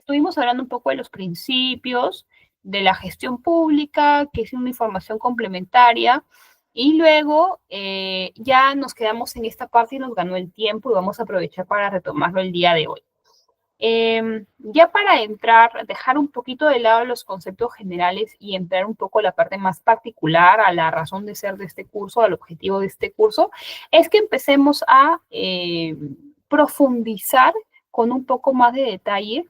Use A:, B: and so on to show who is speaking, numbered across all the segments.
A: estuvimos hablando un poco de los principios de la gestión pública, que es una información complementaria, y luego ya nos quedamos en esta parte y nos ganó el tiempo y vamos a aprovechar para retomarlo el día de hoy. Ya para entrar, dejar un poquito de lado los conceptos generales y entrar un poco a la parte más particular, a la razón de ser de este curso, al objetivo de este curso, es que empecemos a profundizar con un poco más de detalle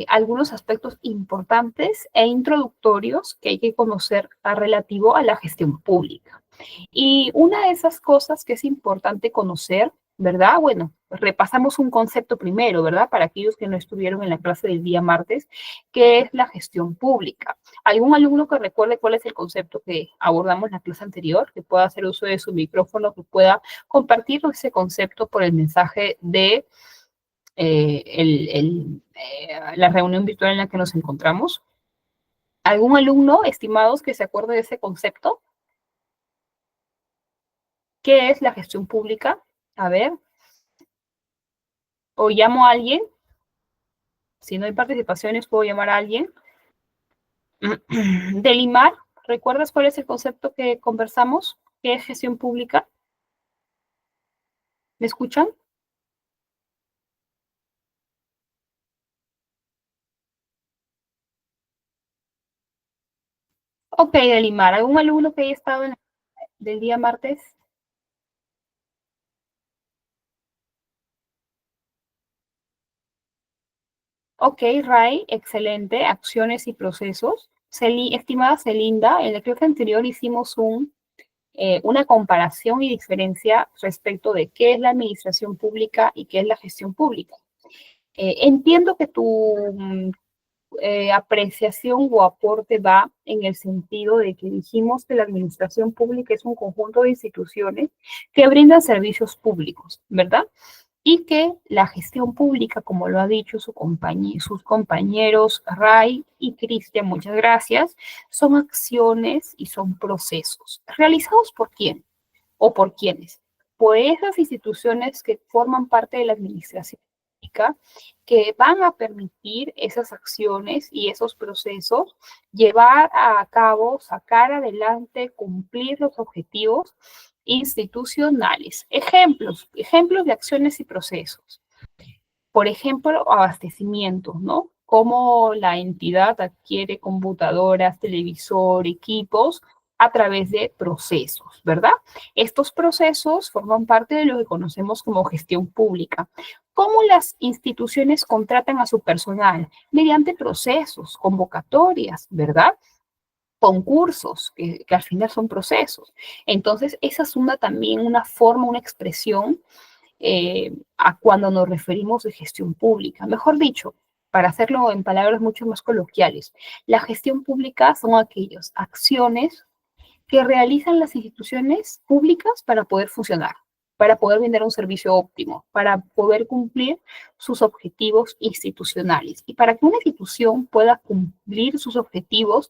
A: algunos aspectos importantes e introductorios que hay que conocer relativo a la gestión pública. Y una de esas cosas que es importante conocer, ¿verdad? Bueno, repasamos un concepto primero, ¿verdad? Para aquellos que no estuvieron en la clase del día martes, que es la gestión pública. ¿Algún alumno que recuerde cuál es el concepto que abordamos en la clase anterior, que pueda hacer uso de su micrófono, que pueda compartir ese concepto por el mensaje de la reunión virtual en la que nos encontramos? ¿Algún alumno, estimados, que se acuerde de ese concepto? ¿Qué es la gestión pública? A ver, o llamo a alguien. Si no hay participaciones, puedo llamar a alguien. Delimar, ¿recuerdas cuál es el concepto que conversamos? ¿Qué es gestión pública? ¿Me escuchan? Ok, Delimar. ¿Algún alumno que haya estado en del día martes? Ok, Ray, excelente. Acciones y procesos. Estimada Celinda, en la clase anterior hicimos una comparación y diferencia respecto de qué es la administración pública y qué es la gestión pública. Entiendo que tu apreciación o aporte va en el sentido de que dijimos que la administración pública es un conjunto de instituciones que brindan servicios públicos, ¿verdad? Y que la gestión pública, como lo ha dicho sus compañeros Ray y Cristian, muchas gracias, son acciones y son procesos. ¿Realizados por quién o por quiénes? Por esas instituciones que forman parte de la administración pública, que van a permitir esas acciones y esos procesos llevar a cabo, sacar adelante, cumplir los objetivos institucionales. Ejemplos de acciones y procesos. Por ejemplo, abastecimiento, ¿no? Cómo la entidad adquiere computadoras, televisor, equipos a través de procesos, ¿verdad? Estos procesos forman parte de lo que conocemos como gestión pública. ¿Cómo las instituciones contratan a su personal? Mediante procesos, convocatorias, ¿verdad? Concursos, que al final son procesos. Entonces, esa es también una forma, una expresión a cuando nos referimos de gestión pública. Mejor dicho, para hacerlo en palabras mucho más coloquiales, la gestión pública son aquellas acciones que realizan las instituciones públicas para poder funcionar, para poder brindar un servicio óptimo, para poder cumplir sus objetivos institucionales. Y para que una institución pueda cumplir sus objetivos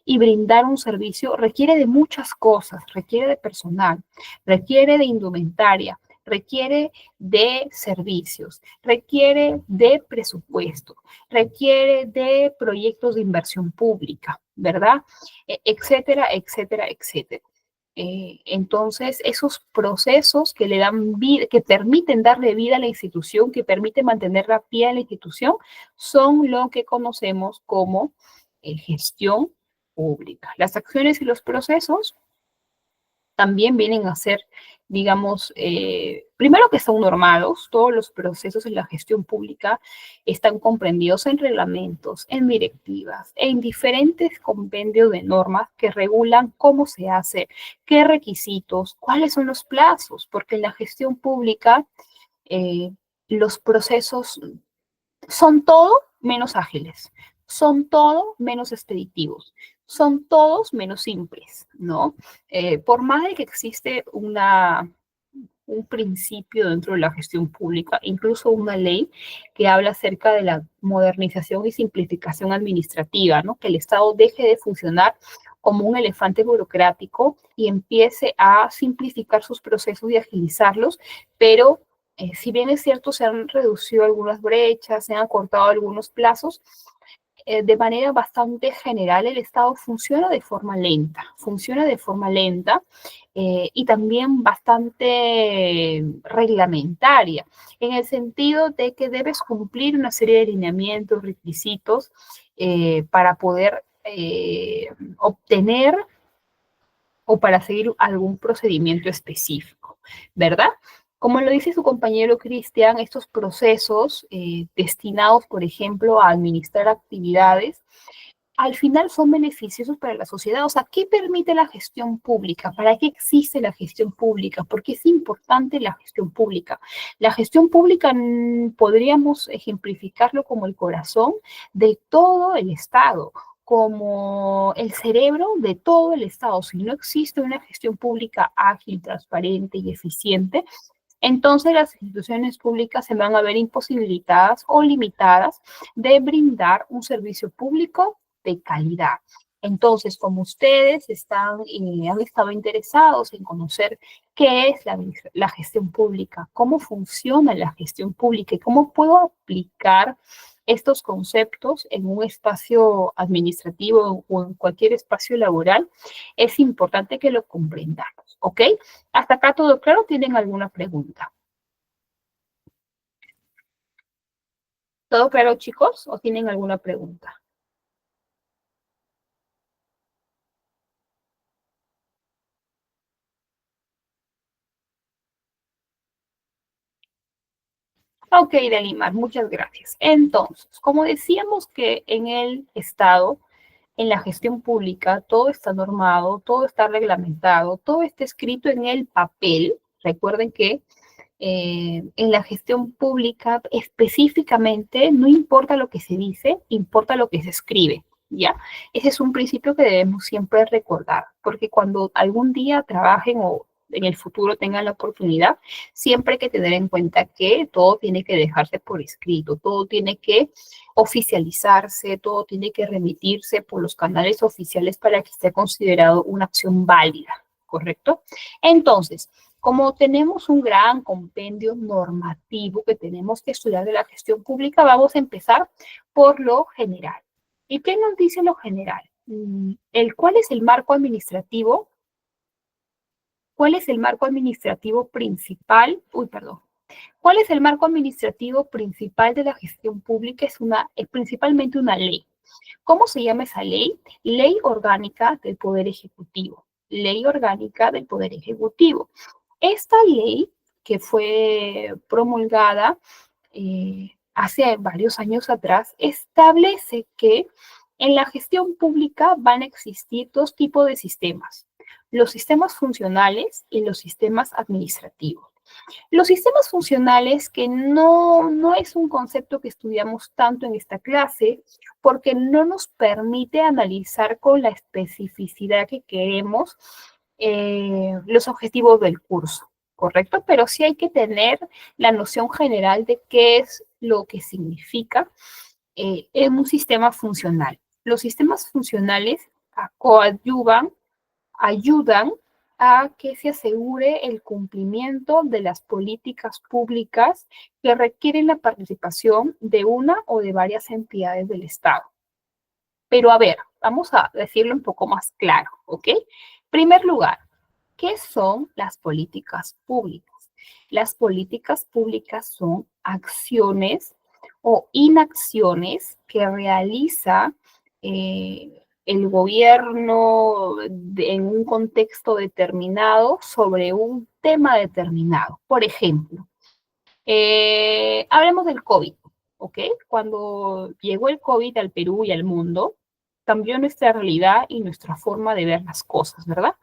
A: y brindar un servicio, requiere de muchas cosas, requiere de personal, requiere de indumentaria, requiere de servicios, requiere de presupuesto, requiere de proyectos de inversión pública, ¿verdad? Etcétera, etcétera, etcétera. Entonces, esos procesos que le dan vida, que permiten darle vida a la institución, que permiten mantenerla pie en la institución, son lo que conocemos como gestión pública. Las acciones y los procesos también vienen a ser, digamos, primero que son normados, todos los procesos en la gestión pública están comprendidos en reglamentos, en directivas, en diferentes compendios de normas que regulan cómo se hace, qué requisitos, cuáles son los plazos, porque en la gestión pública eh, los procesos son todo menos ágiles, son todo menos expeditivos, son todos menos simples, ¿no? Por más de que existe un principio dentro de la gestión pública, incluso una ley que habla acerca de la modernización y simplificación administrativa, ¿no? Que el Estado deje de funcionar como un elefante burocrático y empiece a simplificar sus procesos y agilizarlos, pero Si bien es cierto, se han reducido algunas brechas, se han cortado algunos plazos, de manera bastante general el Estado funciona de forma lenta y también bastante reglamentaria, en el sentido de que debes cumplir una serie de lineamientos, requisitos para poder obtener o para seguir algún procedimiento específico, ¿verdad? Como lo dice su compañero Cristian, estos procesos destinados, por ejemplo, a administrar actividades, al final son beneficiosos para la sociedad. O sea, ¿qué permite la gestión pública? ¿Para qué existe la gestión pública? ¿Por qué es importante la gestión pública? La gestión pública podríamos ejemplificarlo como el corazón de todo el Estado, como el cerebro de todo el Estado. Si no existe una gestión pública ágil, transparente y eficiente, entonces las instituciones públicas se van a ver imposibilitadas o limitadas de brindar un servicio público de calidad. Entonces, como ustedes han estado interesados en conocer qué es la gestión pública, cómo funciona la gestión pública y cómo puedo aplicar estos conceptos en un espacio administrativo o en cualquier espacio laboral, es importante que lo comprendamos, ¿ok? ¿Hasta acá todo claro? ¿Tienen alguna pregunta? ¿Todo claro, chicos? ¿O tienen alguna pregunta? Ok, Delimar, muchas gracias. Entonces, como decíamos que en el Estado, en la gestión pública, todo está normado, todo está reglamentado, todo está escrito en el papel. Recuerden que en la gestión pública específicamente no importa lo que se dice, importa lo que se escribe, ¿ya? Ese es un principio que debemos siempre recordar, porque cuando algún día trabajen o en el futuro tengan la oportunidad, siempre hay que tener en cuenta que todo tiene que dejarse por escrito, todo tiene que oficializarse, todo tiene que remitirse por los canales oficiales para que esté considerado una acción válida, ¿correcto? Entonces, como tenemos un gran compendio normativo que tenemos que estudiar de la gestión pública, vamos a empezar por lo general. ¿Y qué nos dice lo general? ¿Cuál es el marco administrativo? ¿Cuál es el marco administrativo principal? Uy, perdón. ¿Cuál es el marco administrativo principal de la gestión pública? Es principalmente una ley. ¿Cómo se llama esa ley? Ley Orgánica del Poder Ejecutivo. Ley Orgánica del Poder Ejecutivo. Esta ley, que fue promulgada hace varios años atrás, establece que en la gestión pública van a existir dos tipos de sistemas: los sistemas funcionales y los sistemas administrativos. Los sistemas funcionales, que no es un concepto que estudiamos tanto en esta clase, porque no nos permite analizar con la especificidad que queremos los objetivos del curso, ¿correcto? Pero sí hay que tener la noción general de qué es lo que significa en un sistema funcional. Los sistemas funcionales coadyuvan, ayudan a que se asegure el cumplimiento de las políticas públicas que requieren la participación de una o de varias entidades del Estado. Pero a ver, vamos a decirlo un poco más claro, ¿ok? En primer lugar, ¿qué son las políticas públicas? Las políticas públicas son acciones o inacciones que realiza el gobierno en un contexto determinado sobre un tema determinado. Por ejemplo, hablemos del COVID, ¿ok? Cuando llegó el COVID al Perú y al mundo, cambió nuestra realidad y nuestra forma de ver las cosas, ¿verdad?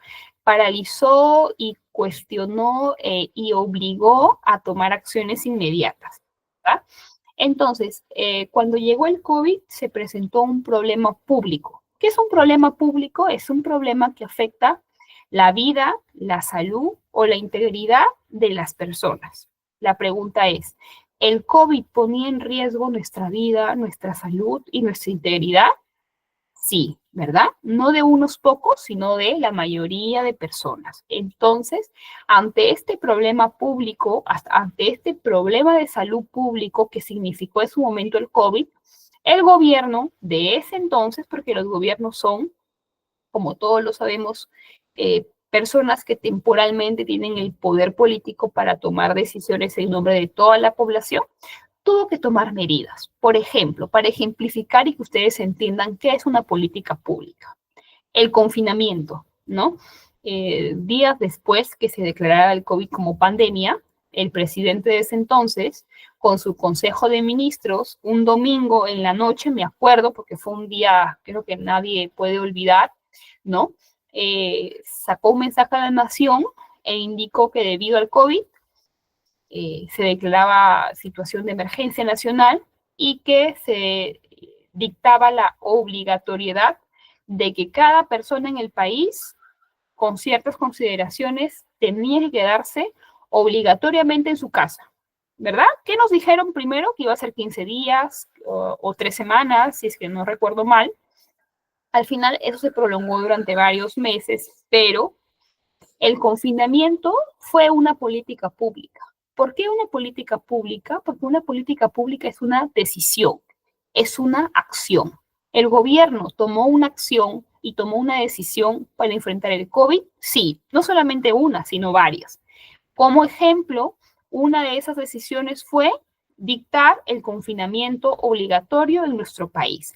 A: Paralizó y cuestionó y obligó a tomar acciones inmediatas, ¿verdad? Entonces, cuando llegó el COVID, se presentó un problema público. ¿Qué es un problema público? Es un problema que afecta la vida, la salud o la integridad de las personas. La pregunta es, ¿el COVID ponía en riesgo nuestra vida, nuestra salud y nuestra integridad? Sí. ¿verdad? No de unos pocos, sino de la mayoría de personas. Entonces, ante este problema público, ante este problema de salud público que significó en su momento el COVID, el gobierno de ese entonces, porque los gobiernos son, como todos lo sabemos, personas que temporalmente tienen el poder político para tomar decisiones en nombre de toda la población, tuvo que tomar medidas. Por ejemplo, para ejemplificar y que ustedes entiendan qué es una política pública. El confinamiento, ¿no? Días después que se declarara el COVID como pandemia, el presidente de ese entonces, con su consejo de ministros, un domingo en la noche, me acuerdo, porque fue un día, creo que nadie puede olvidar, ¿no? Sacó un mensaje a la nación e indicó que debido al COVID se declaraba situación de emergencia nacional y que se dictaba la obligatoriedad de que cada persona en el país, con ciertas consideraciones, tenía que quedarse obligatoriamente en su casa, ¿verdad? ¿Qué nos dijeron primero? Que iba a ser 15 días o 3 semanas, si es que no recuerdo mal. Al final eso se prolongó durante varios meses, pero el confinamiento fue una política pública. ¿Por qué una política pública? Porque una política pública es una decisión, es una acción. ¿El gobierno tomó una acción y tomó una decisión para enfrentar el COVID? Sí, no solamente una, sino varias. Como ejemplo, una de esas decisiones fue dictar el confinamiento obligatorio en nuestro país.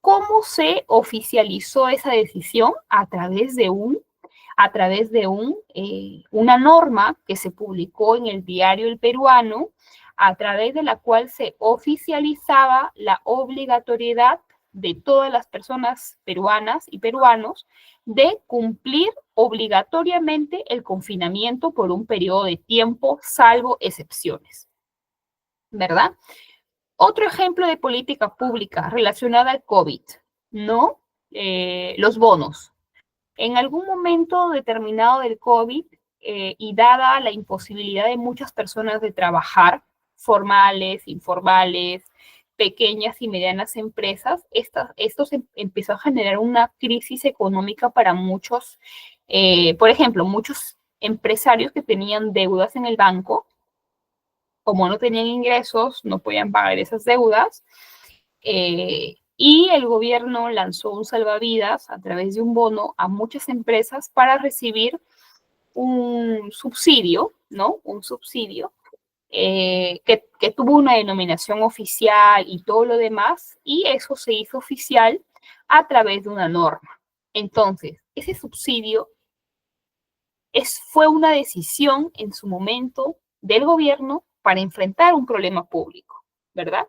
A: ¿Cómo se oficializó esa decisión? A través de una norma que se publicó en el diario El Peruano, a través de la cual se oficializaba la obligatoriedad de todas las personas peruanas y peruanos de cumplir obligatoriamente el confinamiento por un periodo de tiempo, salvo excepciones, ¿verdad? Otro ejemplo de política pública relacionada al COVID, ¿no? Los bonos. En algún momento determinado del COVID y dada la imposibilidad de muchas personas de trabajar, formales, informales, pequeñas y medianas empresas, esto se empezó a generar una crisis económica para muchos, por ejemplo, muchos empresarios que tenían deudas en el banco, como no tenían ingresos, no podían pagar esas deudas, y el gobierno lanzó un salvavidas a través de un bono a muchas empresas para recibir un subsidio, ¿no? Un subsidio que tuvo una denominación oficial y todo lo demás, y eso se hizo oficial a través de una norma. Entonces, ese subsidio fue una decisión en su momento del gobierno para enfrentar un problema público, ¿verdad?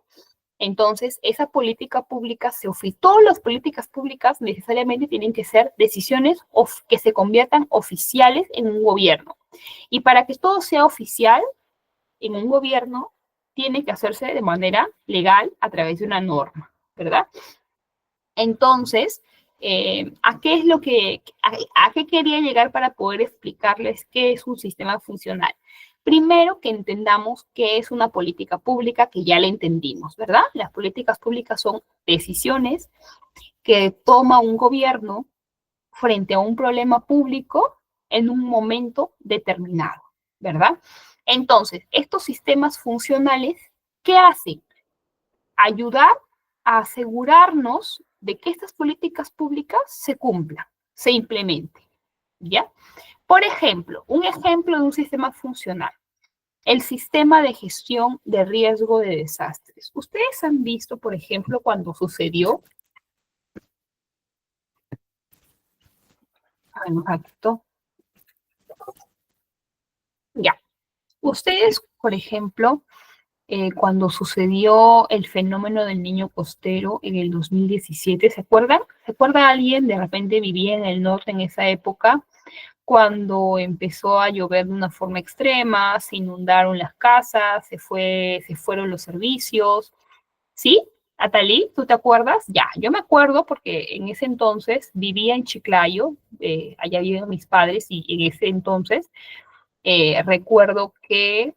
A: Entonces, esa política pública todas las políticas públicas necesariamente tienen que ser decisiones que se conviertan oficiales en un gobierno. Y para que todo sea oficial en un gobierno, tiene que hacerse de manera legal a través de una norma, ¿verdad? Entonces, ¿a qué quería llegar para poder explicarles qué es un sistema funcional? Primero, que entendamos qué es una política pública, que ya la entendimos, ¿verdad? Las políticas públicas son decisiones que toma un gobierno frente a un problema público en un momento determinado, ¿verdad? Entonces, estos sistemas funcionales, ¿qué hacen? Ayudar a asegurarnos de que estas políticas públicas se cumplan, se implementen, ¿ya? Por ejemplo, un ejemplo de un sistema funcional, el sistema de gestión de riesgo de desastres. Ustedes han visto, por ejemplo, cuando sucedió, un ratito, ya, ustedes, por ejemplo, cuando sucedió el fenómeno del niño costero en el 2017, ¿se acuerdan? ¿Se acuerda alguien? De repente vivía en el norte en esa época, cuando empezó a llover de una forma extrema, se inundaron las casas, se fueron los servicios, ¿sí? Atalí, ¿tú te acuerdas? Ya, yo me acuerdo porque en ese entonces vivía en Chiclayo, allá viven mis padres, y en ese entonces recuerdo que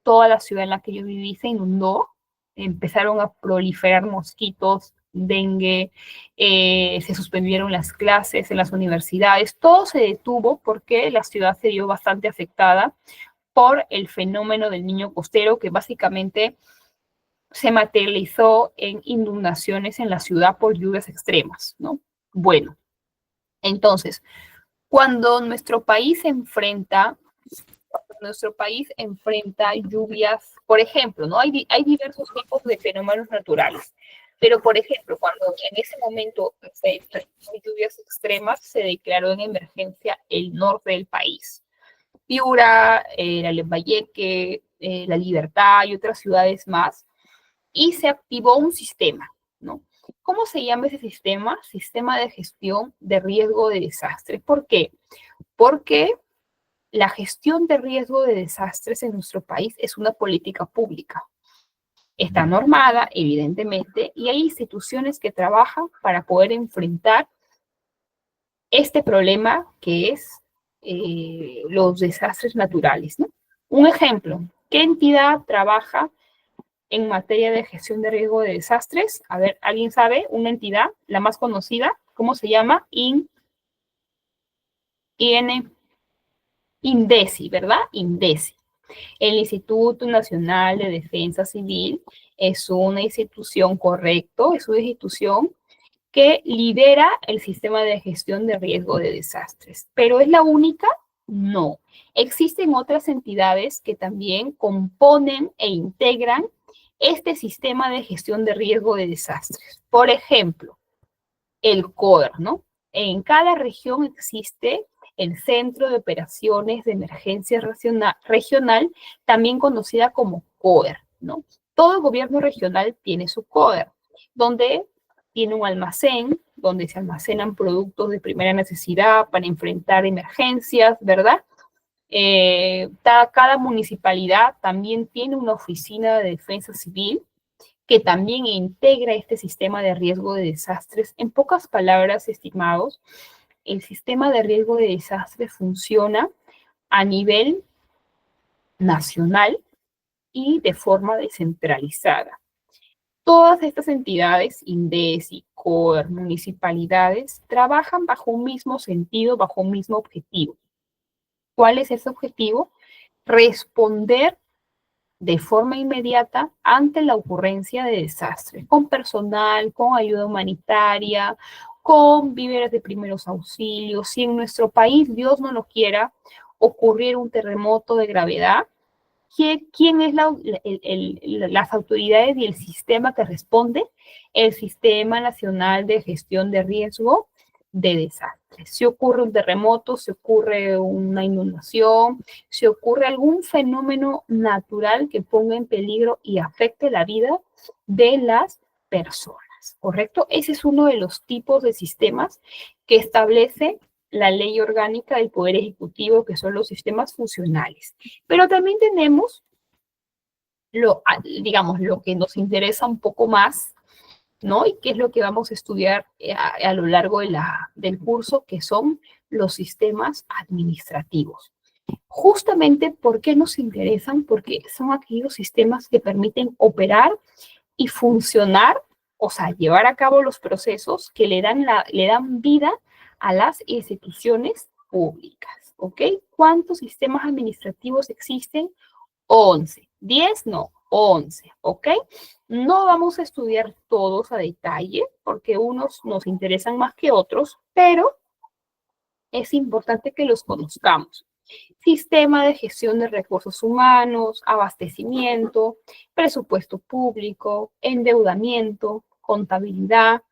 A: toda la ciudad en la que yo viví se inundó, empezaron a proliferar mosquitos dengue, se suspendieron las clases en las universidades, todo se detuvo porque la ciudad se vio bastante afectada por el fenómeno del niño costero, que básicamente se materializó en inundaciones en la ciudad por lluvias extremas, ¿no? Bueno, entonces, cuando nuestro país enfrenta lluvias, por ejemplo, ¿no? Hay diversos tipos de fenómenos naturales, pero por ejemplo, cuando en ese momento hay lluvias extremas, se declaró en emergencia el norte del país. Piura, la Lambayeque, La Libertad y otras ciudades más, y se activó un sistema, ¿no? ¿Cómo se llama ese sistema? Sistema de gestión de riesgo de desastres. ¿Por qué? Porque la gestión de riesgo de desastres en nuestro país es una política pública. Está normada, evidentemente, y hay instituciones que trabajan para poder enfrentar este problema que es los desastres naturales, ¿no? Un ejemplo, ¿qué entidad trabaja en materia de gestión de riesgo de desastres? A ver, ¿alguien sabe? Una entidad, la más conocida, ¿cómo se llama? INDECI, ¿verdad? INDECI. El Instituto Nacional de Defensa Civil es una institución, correcto, es una institución que lidera el sistema de gestión de riesgo de desastres. ¿Pero es la única? No. Existen otras entidades que también componen e integran este sistema de gestión de riesgo de desastres. Por ejemplo, el COER, ¿no? En cada región existe el Centro de Operaciones de Emergencia Regional, también conocida como COER, ¿no? Todo gobierno regional tiene su COER, donde tiene un almacén, donde se almacenan productos de primera necesidad para enfrentar emergencias, ¿verdad? Cada municipalidad también tiene una oficina de defensa civil que también integra este sistema de riesgo de desastres. En pocas palabras, estimados, el sistema de riesgo de desastres funciona a nivel nacional y de forma descentralizada. Todas estas entidades, INDECI, COER, municipalidades, trabajan bajo un mismo sentido, bajo un mismo objetivo. ¿Cuál es ese objetivo? Responder de forma inmediata ante la ocurrencia de desastres, con personal, con ayuda humanitaria, con víveres de primeros auxilios. Si en nuestro país, Dios no lo quiera, ocurriera un terremoto de gravedad, ¿quién es las autoridades y el sistema que responde? El Sistema Nacional de Gestión de Riesgo de Desastres. Si ocurre un terremoto, si ocurre una inundación, si ocurre algún fenómeno natural que ponga en peligro y afecte la vida de las personas, ¿correcto? Ese es uno de los tipos de sistemas que establece la ley orgánica del Poder Ejecutivo, que son los sistemas funcionales. Pero también tenemos, digamos, lo que nos interesa un poco más, ¿no? Y qué es lo que vamos a estudiar a lo largo del curso, que son los sistemas administrativos. Justamente, ¿por qué nos interesan? Porque son aquellos sistemas que permiten operar y funcionar, o sea, llevar a cabo los procesos que le dan vida a las instituciones públicas, ¿ok? ¿Cuántos sistemas administrativos existen? 11. 10 no, 11, ¿ok? No vamos a estudiar todos a detalle porque unos nos interesan más que otros, pero es importante que los conozcamos. Sistema de gestión de recursos humanos, abastecimiento, presupuesto público, endeudamiento, contabilidad,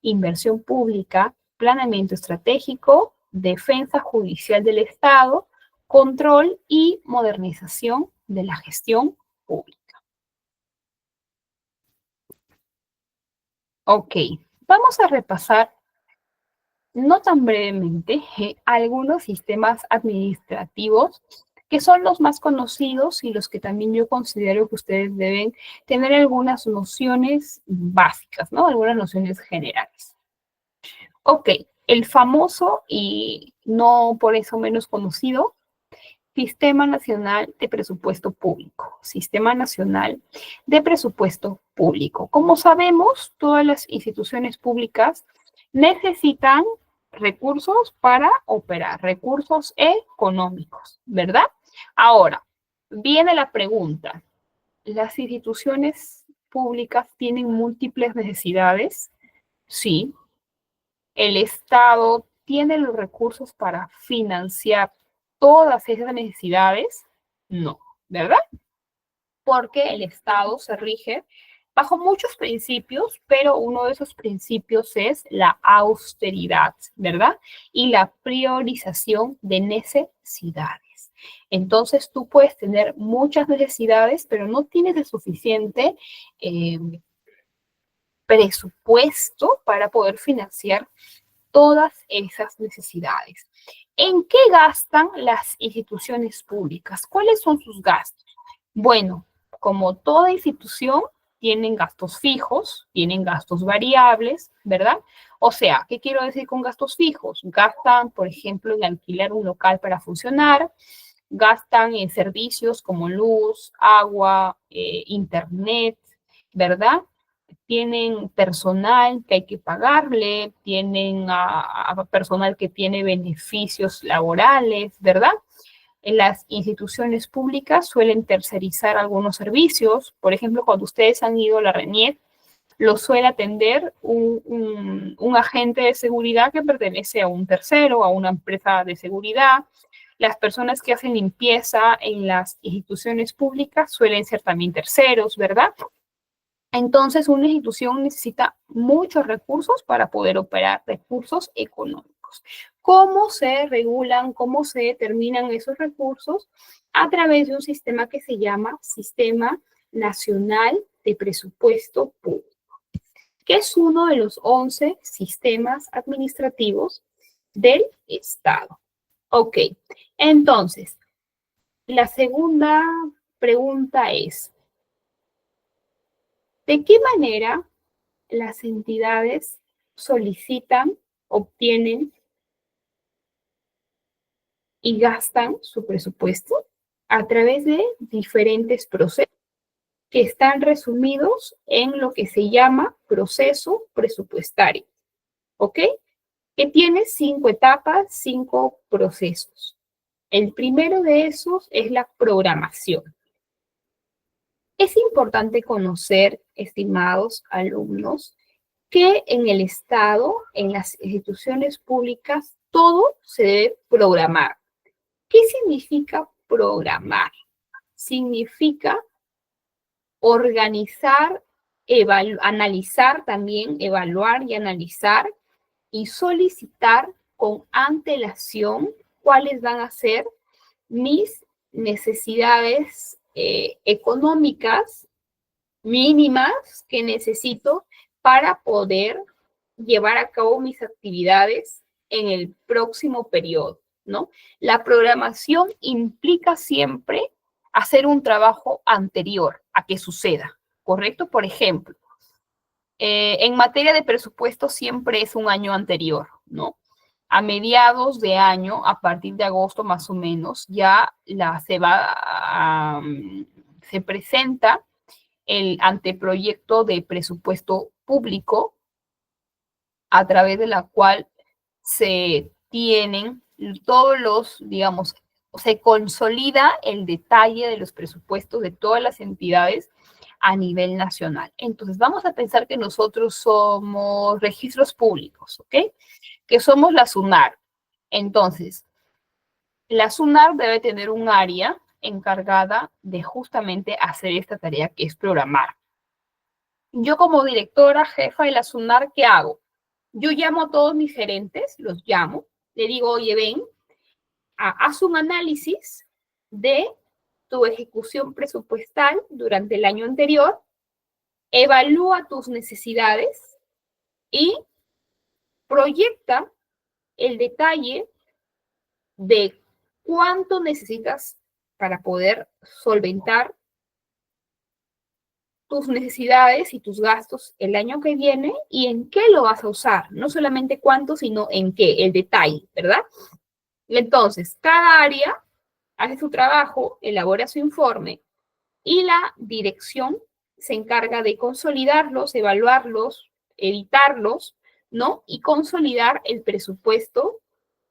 A: inversión pública, planeamiento estratégico, defensa judicial del Estado, control y modernización de la gestión pública. Ok, vamos a repasar, no tan brevemente, algunos sistemas administrativos que son los más conocidos y los que también yo considero que ustedes deben tener algunas nociones básicas, ¿no? Algunas nociones generales. Ok, el famoso y no por eso menos conocido Sistema Nacional de Presupuesto Público. Sistema Nacional de Presupuesto Público. Como sabemos, todas las instituciones públicas necesitan recursos para operar, recursos económicos, ¿verdad? Ahora, viene la pregunta. ¿Las instituciones públicas tienen múltiples necesidades? Sí. ¿El Estado tiene los recursos para financiar todas esas necesidades? No, ¿verdad? Porque el Estado se rige bajo muchos principios, pero uno de esos principios es la austeridad, ¿verdad? Y la priorización de necesidades. Entonces tú puedes tener muchas necesidades, pero no tienes el suficiente presupuesto para poder financiar todas esas necesidades. ¿En qué gastan las instituciones públicas? ¿Cuáles son sus gastos? Bueno, como toda institución, tienen gastos fijos, tienen gastos variables, ¿verdad? O sea, ¿qué quiero decir con gastos fijos? Gastan, por ejemplo, en alquilar un local para funcionar, gastan en servicios como luz, agua, internet, ¿verdad? Tienen personal que hay que pagarle, tienen a personal que tiene beneficios laborales, ¿verdad? En las instituciones públicas suelen tercerizar algunos servicios. Por ejemplo, cuando ustedes han ido a la RENIEC, lo suele atender un agente de seguridad que pertenece a un tercero, a una empresa de seguridad. Las personas que hacen limpieza en las instituciones públicas suelen ser también terceros, ¿verdad? Entonces, una institución necesita muchos recursos para poder operar, recursos económicos. ¿Cómo se regulan, cómo se determinan esos recursos? A través de un sistema que se llama Sistema Nacional de Presupuesto Público, que es uno de los 11 sistemas administrativos del Estado. Ok, entonces, la segunda pregunta es, ¿de qué manera las entidades solicitan, obtienen y gastan su presupuesto? A través de diferentes procesos que están resumidos en lo que se llama proceso presupuestario, ¿ok? Que tiene 5 etapas, 5 procesos. El primero de esos es la programación. Es importante conocer, estimados alumnos, que en el Estado, en las instituciones públicas, todo se debe programar. ¿Qué significa programar? Significa organizar, analizar también, evaluar y analizar y solicitar con antelación cuáles van a ser mis necesidades económicas mínimas que necesito para poder llevar a cabo mis actividades en el próximo periodo, ¿no? La programación implica siempre hacer un trabajo anterior a que suceda, ¿correcto? Por ejemplo, en materia de presupuesto siempre es un año anterior, ¿no? A mediados de año, a partir de agosto más o menos, ya se presenta el anteproyecto de presupuesto público a través de la cual se tienen todos los, digamos, se consolida el detalle de los presupuestos de todas las entidades a nivel nacional. Entonces, vamos a pensar que nosotros somos registros públicos, ¿ok? Que somos la SUNAR. Entonces, la SUNAR debe tener un área encargada de justamente hacer esta tarea que es programar. Yo como directora, jefa de la SUNAR, ¿qué hago? Yo llamo a todos mis gerentes, los llamo, le digo, oye, ven, haz un análisis de tu ejecución presupuestal durante el año anterior, evalúa tus necesidades y proyecta el detalle de cuánto necesitas para poder solventar tus necesidades y tus gastos el año que viene y en qué lo vas a usar. No solamente cuánto, sino en qué, el detalle, ¿verdad? Entonces, cada área hace su trabajo, elabora su informe y la dirección se encarga de consolidarlos, evaluarlos, editarlos, ¿no? Y consolidar el presupuesto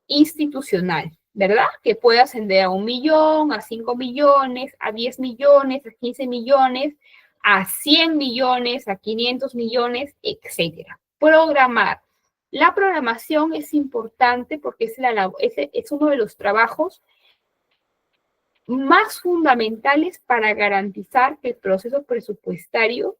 A: institucional, ¿verdad? Que puede ascender a 1 millón, a 5 millones, a 10 millones, a 15 millones, a 100 millones, a 500 millones, etcétera. Programar. La programación es importante porque es uno de los trabajos más fundamentales para garantizar que el proceso presupuestario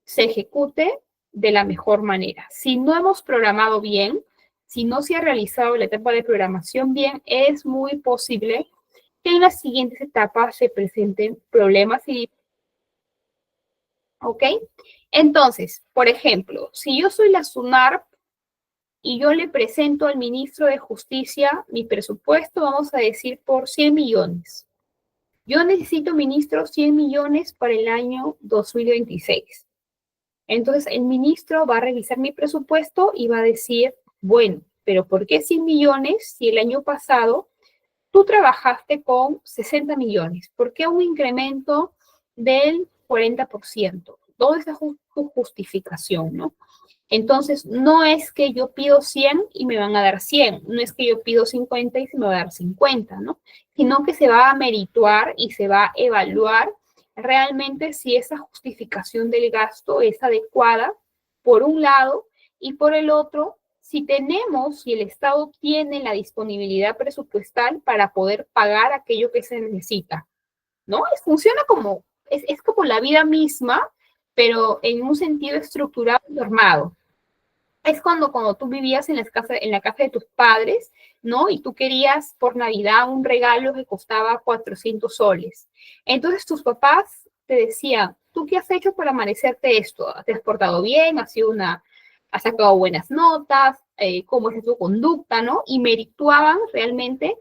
A: se ejecute de la mejor manera. Si no hemos programado bien, si no se ha realizado la etapa de programación bien, es muy posible que en las siguientes etapas se presenten problemas y... ¿Ok? Entonces, por ejemplo, si yo soy la SUNARP y yo le presento al ministro de Justicia mi presupuesto, vamos a decir, por 100 millones. Yo necesito, ministro, 100 millones para el año 2026. Entonces, el ministro va a revisar mi presupuesto y va a decir, bueno, pero ¿por qué 100 millones si el año pasado tú trabajaste con 60 millones? ¿Por qué un incremento del 40%? ¿Dónde está su justificación, no? Entonces, no es que yo pido 100 y me van a dar 100, no es que yo pido 50 y se me va a dar 50, ¿no? Sino que se va a merituar y se va a evaluar realmente si esa justificación del gasto es adecuada, por un lado, y por el otro, si el Estado tiene la disponibilidad presupuestal para poder pagar aquello que se necesita, ¿no? Funciona como, es como la vida misma, pero en un sentido estructurado y normado. Es cuando tú vivías en la casa de tus padres, ¿no? Y tú querías por Navidad un regalo que costaba 400 soles. Entonces tus papás te decían, ¿tú qué has hecho para merecerte esto? ¿Te has portado bien? ¿Has sacado buenas notas? ¿Cómo es tu conducta, no? Y merituaban realmente,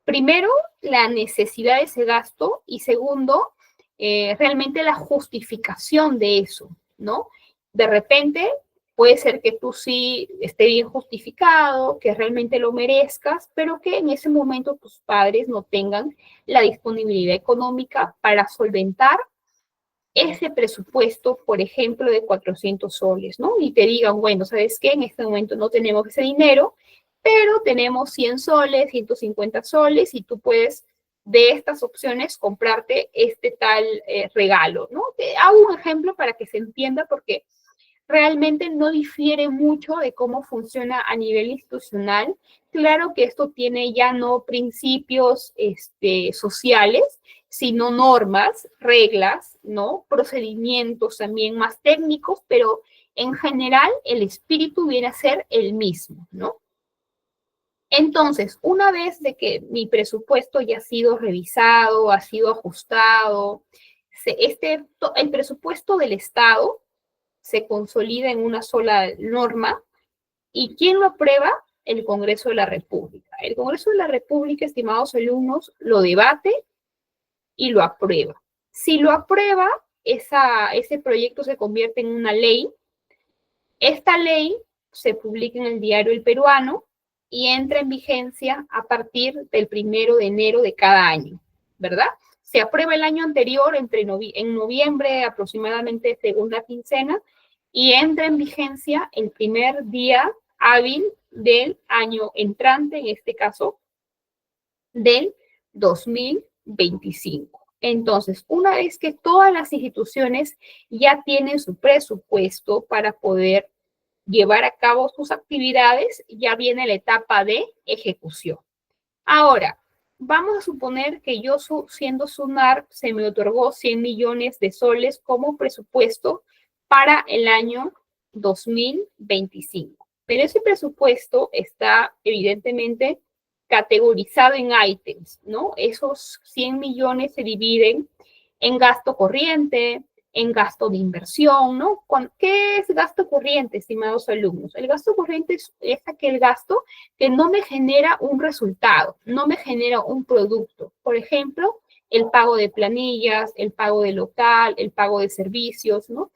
A: primero, la necesidad de ese gasto y segundo, realmente la justificación de eso, ¿no? De repente puede ser que tú sí esté bien justificado, que realmente lo merezcas, pero que en ese momento tus padres no tengan la disponibilidad económica para solventar ese presupuesto, por ejemplo, de 400 soles, ¿no? Y te digan, bueno, ¿sabes qué? En este momento no tenemos ese dinero, pero tenemos 100 soles, 150 soles, y tú puedes, de estas opciones, comprarte este tal regalo, ¿no? Te hago un ejemplo para que se entienda, porque realmente no difiere mucho de cómo funciona a nivel institucional. Claro que esto tiene ya no principios sociales, sino normas, reglas, ¿no? Procedimientos también más técnicos, pero en general el espíritu viene a ser el mismo, ¿no? Entonces, una vez de que mi presupuesto ya ha sido revisado, ha sido ajustado, el presupuesto del Estado se consolida en una sola norma. ¿Y quién lo aprueba? El Congreso de la República. El Congreso de la República, estimados alumnos, lo debate y lo aprueba. Si lo aprueba, ese proyecto se convierte en una ley. Esta ley se publica en el diario El Peruano y entra en vigencia a partir del 1 de enero de cada año, ¿verdad? Se aprueba el año anterior, en noviembre, aproximadamente segunda quincena, y entra en vigencia el primer día hábil del año entrante, en este caso, del 2025. Entonces, una vez que todas las instituciones ya tienen su presupuesto para poder llevar a cabo sus actividades, ya viene la etapa de ejecución. Ahora, vamos a suponer que yo, siendo SUNARP, se me otorgó 100 millones de soles como presupuesto para el año 2025. Pero ese presupuesto está evidentemente categorizado en ítems, ¿no? Esos 100 millones se dividen en gasto corriente, en gasto de inversión, ¿no? ¿Qué es gasto corriente, estimados alumnos? El gasto corriente es aquel gasto que no me genera un resultado, no me genera un producto. Por ejemplo, el pago de planillas, el pago de local, el pago de servicios, ¿no?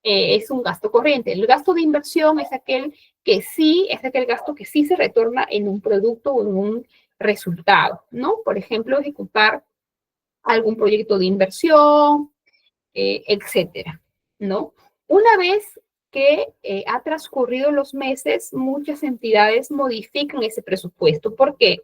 A: Es un gasto corriente. El gasto de inversión es aquel gasto que sí se retorna en un producto o en un resultado, ¿no? Por ejemplo, ejecutar algún proyecto de inversión, etcétera, ¿no? Una vez que ha transcurrido los meses, muchas entidades modifican ese presupuesto. ¿Por qué?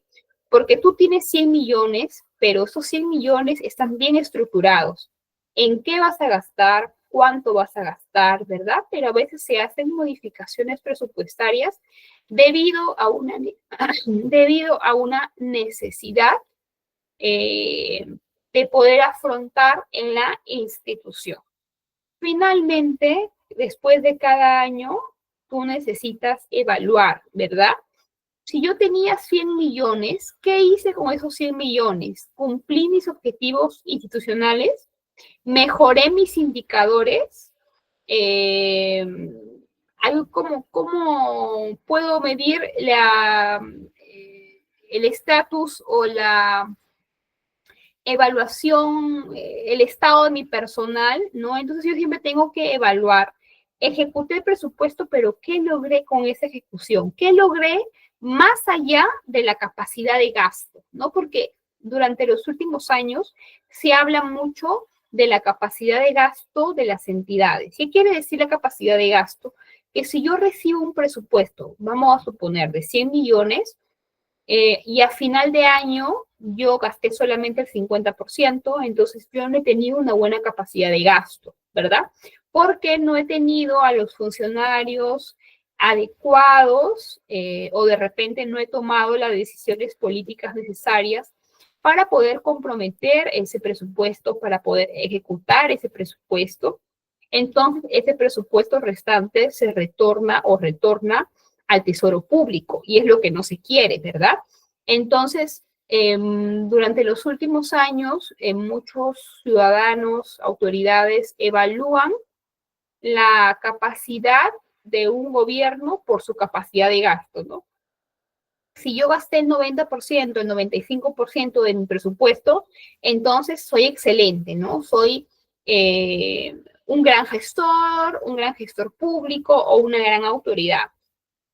A: Porque tú tienes 100 millones, pero esos 100 millones están bien estructurados. ¿En qué vas a gastar? ¿Cuánto vas a gastar? ¿Verdad? Pero a veces se hacen modificaciones presupuestarias debido a una, debido a una necesidad eh, de poder afrontar en la institución. Finalmente, después de cada año, tú necesitas evaluar, ¿verdad? Si yo tenía 100 millones, ¿qué hice con esos 100 millones? ¿Cumplí mis objetivos institucionales? ¿Mejoré mis indicadores? Eh, ¿Cómo puedo medir el estatus o la evaluación, el estado de mi personal, ¿no? Entonces yo siempre tengo que evaluar, ejecuté el presupuesto, pero ¿qué logré con esa ejecución? ¿Qué logré más allá de la capacidad de gasto? ¿No? Porque durante los últimos años se habla mucho de la capacidad de gasto de las entidades. ¿Qué quiere decir la capacidad de gasto? Que si yo recibo un presupuesto, vamos a suponer, de 100 millones, y a final de año yo gasté solamente el 50%, entonces yo no he tenido una buena capacidad de gasto, ¿verdad? Porque no he tenido a los funcionarios adecuados o de repente no he tomado las decisiones políticas necesarias para poder comprometer ese presupuesto, para poder ejecutar ese presupuesto. Entonces, ese presupuesto restante se retorna al tesoro público y es lo que no se quiere, ¿verdad? Entonces, durante los últimos años, muchos ciudadanos, autoridades evalúan la capacidad de un gobierno por su capacidad de gasto, ¿no? Si yo gasté el 90%, el 95% de mi presupuesto, entonces soy excelente, ¿no? Soy un gran gestor público o una gran autoridad.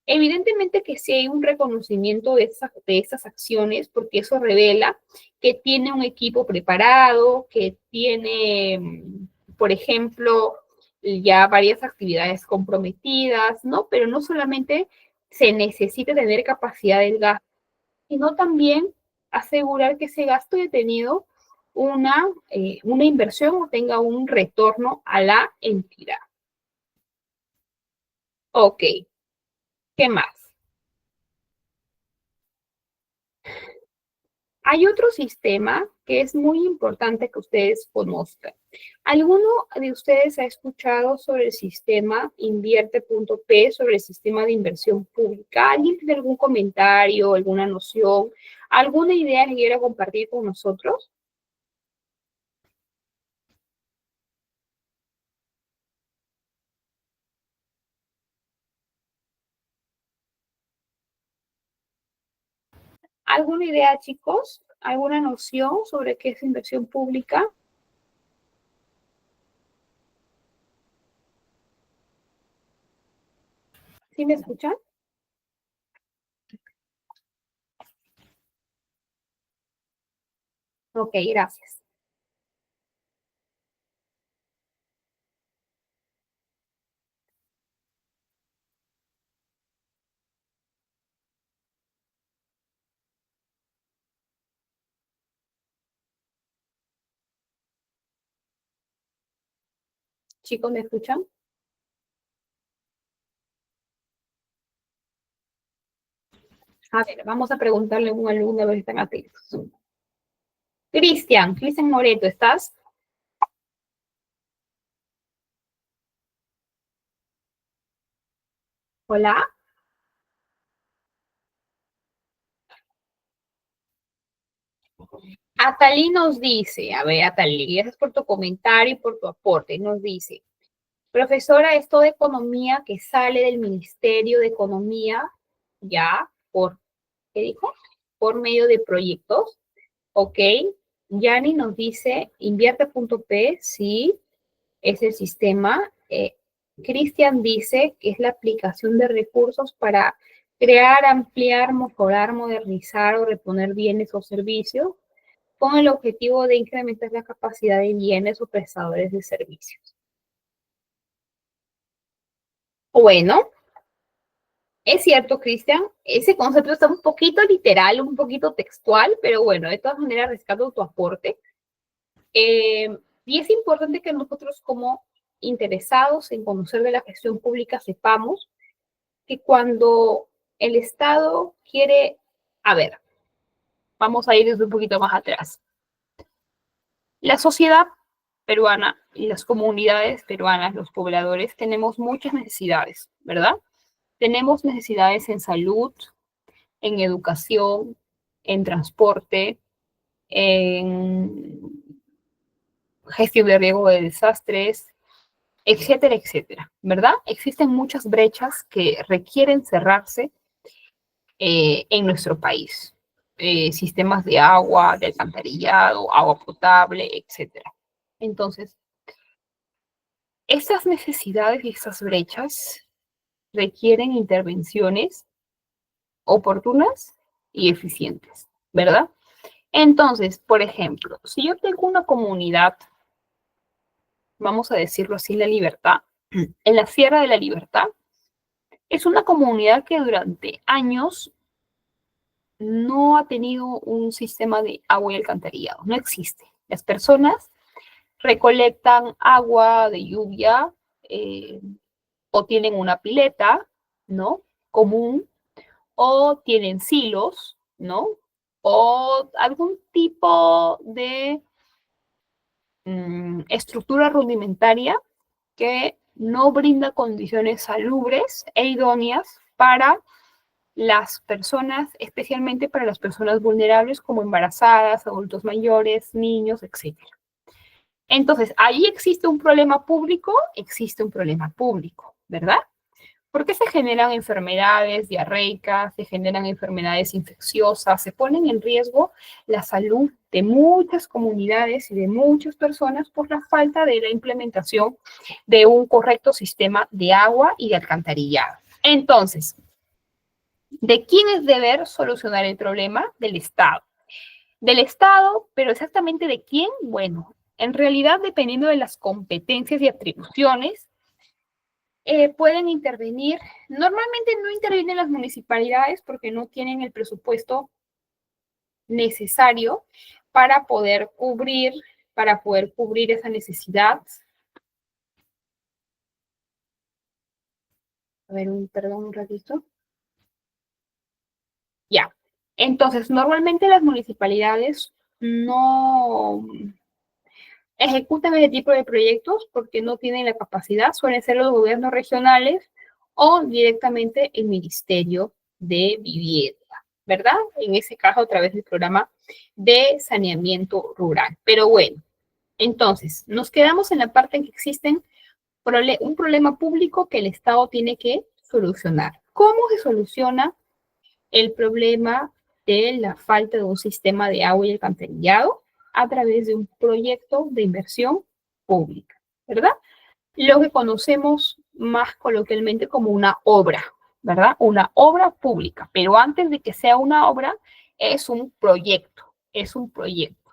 A: Evidentemente que sí hay un reconocimiento de esas acciones, porque eso revela que tiene un equipo preparado, que tiene, por ejemplo, ya varias actividades comprometidas, ¿no? Pero no solamente se necesita tener capacidad del gasto, sino también asegurar que ese gasto haya tenido una inversión o tenga un retorno a la entidad. Ok, ¿qué más? Hay otro sistema que es muy importante que ustedes conozcan. ¿Alguno de ustedes ha escuchado sobre el sistema invierte.p, sobre el sistema de inversión pública? ¿Alguien tiene algún comentario, alguna noción, alguna idea que quiera compartir con nosotros? ¿Alguna idea, chicos? ¿Alguna noción sobre qué es inversión pública? ¿Sí me escuchan? Ok, gracias. Chicos, ¿me escuchan? A ver, vamos a preguntarle a un alumno a ver si están atentos. Cristian Moreto, ¿estás? Hola. Atalí nos dice, a ver, Atalí, gracias por tu comentario y por tu aporte. Nos dice, profesora, esto de economía que sale del Ministerio de Economía, ya, ¿qué dijo? Por medio de proyectos, ok. Yani nos dice, invierte.p, sí, es el sistema. Cristian dice que es la aplicación de recursos para Crear, ampliar, mejorar, modernizar o reponer bienes o servicios con el objetivo de incrementar la capacidad de bienes o prestadores de servicios. Bueno, es cierto, Cristian, ese concepto está un poquito literal, un poquito textual, pero bueno, de todas maneras rescato tu aporte. Y es importante que nosotros como interesados en conocer de la gestión pública sepamos que cuando el Estado quiere, a ver, vamos a ir desde un poquito más atrás. La sociedad peruana y las comunidades peruanas, los pobladores, tenemos muchas necesidades, ¿verdad? Tenemos necesidades en salud, en educación, en transporte, en gestión de riesgo de desastres, etcétera, etcétera, ¿verdad? Existen muchas brechas que requieren cerrarse en nuestro país. Sistemas de agua, de alcantarillado, agua potable, etcétera. Entonces, estas necesidades y estas brechas requieren intervenciones oportunas y eficientes, ¿verdad? Entonces, por ejemplo, si yo tengo una comunidad, vamos a decirlo así, La Libertad, en la Sierra de la Libertad, es una comunidad que durante años no ha tenido un sistema de agua y alcantarillado, no existe. Las personas recolectan agua de lluvia eh, o tienen una pileta, ¿no? Común, o tienen silos, ¿no? O algún tipo de estructura rudimentaria que no brinda condiciones salubres e idóneas para las personas, especialmente para las personas vulnerables como embarazadas, adultos mayores, niños, etcétera. Entonces, ahí existe un problema público, ¿verdad? ¿Por qué se generan enfermedades diarreicas, se generan enfermedades infecciosas, se ponen en riesgo la salud de muchas comunidades y de muchas personas por la falta de la implementación de un correcto sistema de agua y de alcantarillado? Entonces, ¿de quién es deber solucionar el problema? Del Estado. Del Estado, pero exactamente de quién, bueno, en realidad dependiendo de las competencias y atribuciones, pueden intervenir. Normalmente no intervienen las municipalidades porque no tienen el presupuesto necesario para poder cubrir, esa necesidad. A ver, perdón un ratito. Ya. Entonces, normalmente las municipalidades no ejecutan ese tipo de proyectos porque no tienen la capacidad, suelen ser los gobiernos regionales o directamente el Ministerio de Vivienda, ¿verdad? En ese caso, a través del programa de saneamiento rural. Pero bueno, entonces, nos quedamos en la parte en que existen un problema público que el Estado tiene que solucionar. ¿Cómo se soluciona el problema de la falta de un sistema de agua y alcantarillado? A través de un proyecto de inversión pública, ¿verdad? Lo que conocemos más coloquialmente como una obra, ¿verdad? Una obra pública, pero antes de que sea una obra, es un proyecto, es un proyecto.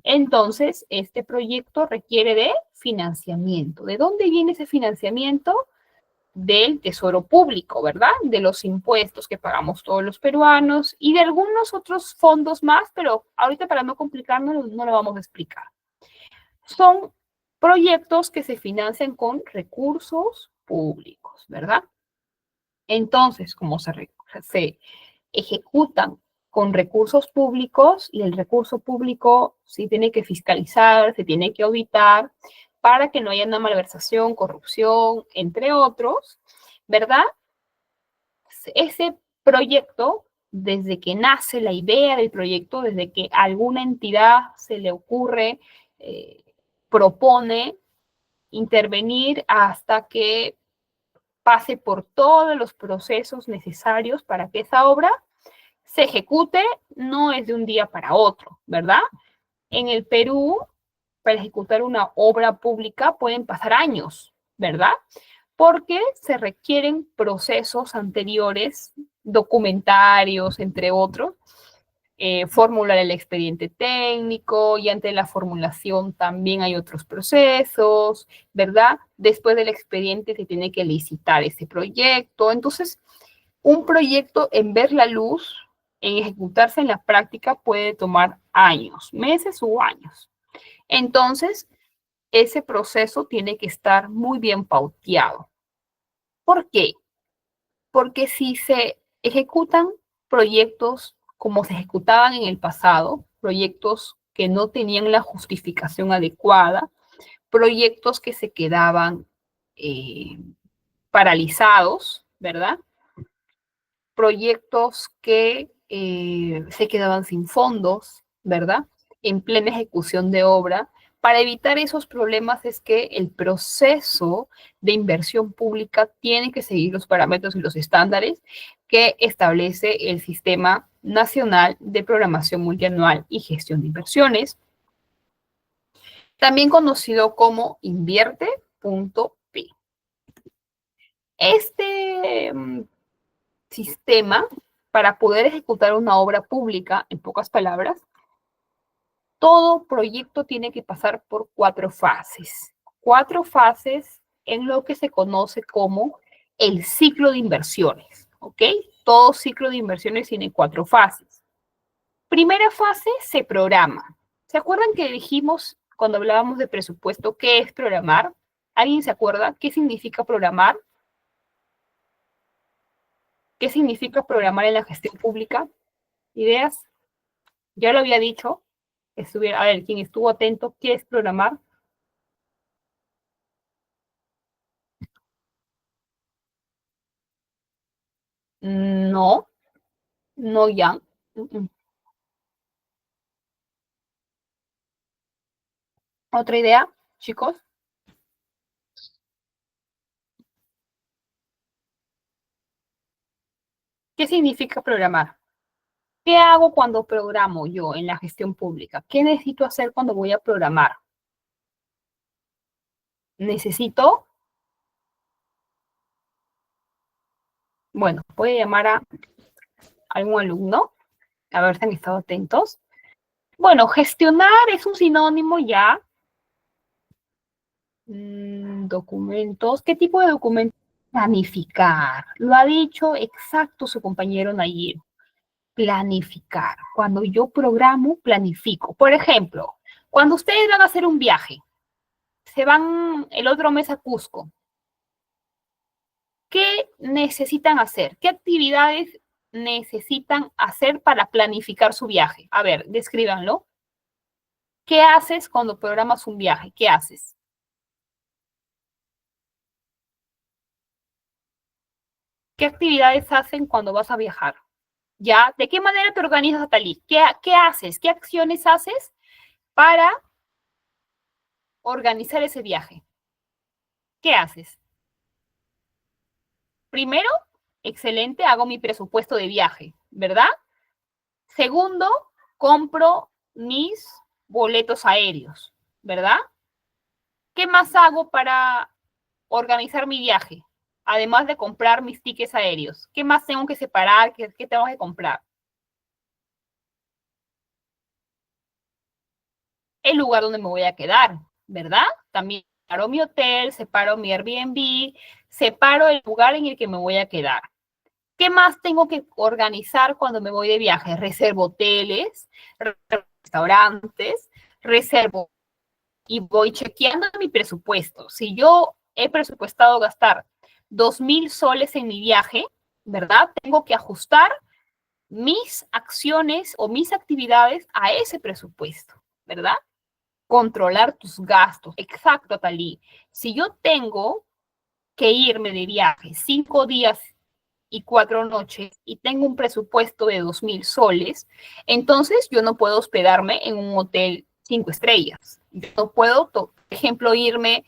A: Entonces, este proyecto requiere de financiamiento. ¿De dónde viene ese financiamiento? Del tesoro público, ¿verdad? De los impuestos que pagamos todos los peruanos y de algunos otros fondos más, pero ahorita para no complicarnos no lo vamos a explicar. Son proyectos que se financian con recursos públicos, ¿verdad? Entonces, como se ejecutan con recursos públicos y el recurso público sí tiene que fiscalizar, se tiene que auditar para que no haya una malversación, corrupción, entre otros, ¿verdad? Ese proyecto, desde que nace la idea del proyecto, desde que alguna entidad se le ocurre, propone intervenir hasta que pase por todos los procesos necesarios para que esa obra se ejecute, no es de un día para otro, ¿verdad? En el Perú, para ejecutar una obra pública pueden pasar años, ¿verdad? Porque se requieren procesos anteriores documentarios, entre otros, formular el expediente técnico y ante la formulación también hay otros procesos, ¿verdad? Después del expediente se tiene que licitar ese proyecto. Entonces, un proyecto en ver la luz, en ejecutarse en la práctica puede tomar años, meses o años. Entonces, ese proceso tiene que estar muy bien pauteado. ¿Por qué? Porque si se ejecutan proyectos como se ejecutaban en el pasado, proyectos que no tenían la justificación adecuada, proyectos que se quedaban paralizados, ¿verdad? Proyectos que se quedaban sin fondos, ¿verdad? En plena ejecución de obra. Para evitar esos problemas es que el proceso de inversión pública tiene que seguir los parámetros y los estándares que establece el Sistema Nacional de Programación Multianual y Gestión de Inversiones, también conocido como invierte.p. Este sistema, para poder ejecutar una obra pública, en pocas palabras, todo proyecto tiene que pasar por 4 fases. 4 fases en lo que se conoce como el ciclo de inversiones, ¿ok? Todo ciclo de inversiones tiene 4 fases. Primera fase, se programa. ¿Se acuerdan que dijimos cuando hablábamos de presupuesto qué es programar? ¿Alguien se acuerda qué significa programar? ¿Qué significa programar en la gestión pública? ¿Ideas? Ya lo había dicho. A ver, quien estuvo atento, ¿qué es programar? No, no ya. ¿Otra idea, chicos? ¿Qué significa programar? ¿Qué hago cuando programo yo en la gestión pública? ¿Qué necesito hacer cuando voy a programar? Necesito, bueno, voy a llamar a algún alumno, a ver si han estado atentos. Bueno, gestionar es un sinónimo ya. Documentos. ¿Qué tipo de documentos? Planificar. Lo ha dicho exacto su compañero Nayir. Planificar. Cuando yo programo, planifico. Por ejemplo, cuando ustedes van a hacer un viaje, se van el otro mes a Cusco, ¿qué necesitan hacer? ¿Qué actividades necesitan hacer para planificar su viaje? A ver, descríbanlo. ¿Qué haces cuando programas un viaje? ¿Qué haces? ¿Qué actividades hacen cuando vas a viajar? ¿Ya? ¿De qué manera te organizas, Talí? ¿Qué haces? ¿Qué acciones haces para organizar ese viaje? ¿Qué haces? Primero, excelente, hago mi presupuesto de viaje, ¿verdad? Segundo, compro mis boletos aéreos, ¿verdad? ¿Qué más hago para organizar mi viaje? Además de comprar mis tickets aéreos. ¿Qué más tengo que separar? ¿Qué tengo que comprar? El lugar donde me voy a quedar, ¿verdad? También separo mi hotel, separo mi Airbnb, separo el lugar en el que me voy a quedar. ¿Qué más tengo que organizar cuando me voy de viaje? Reservo hoteles, restaurantes, reservo y voy chequeando mi presupuesto. Si yo he presupuestado gastar 2,000 soles en mi viaje, ¿verdad? Tengo que ajustar mis acciones o mis actividades a ese presupuesto, ¿verdad? Controlar tus gastos. Exacto, Talí. Si yo tengo que irme de viaje 5 días y 4 noches y tengo un presupuesto de 2,000 soles, entonces yo no puedo hospedarme en un hotel 5 estrellas. Yo no puedo, por ejemplo, irme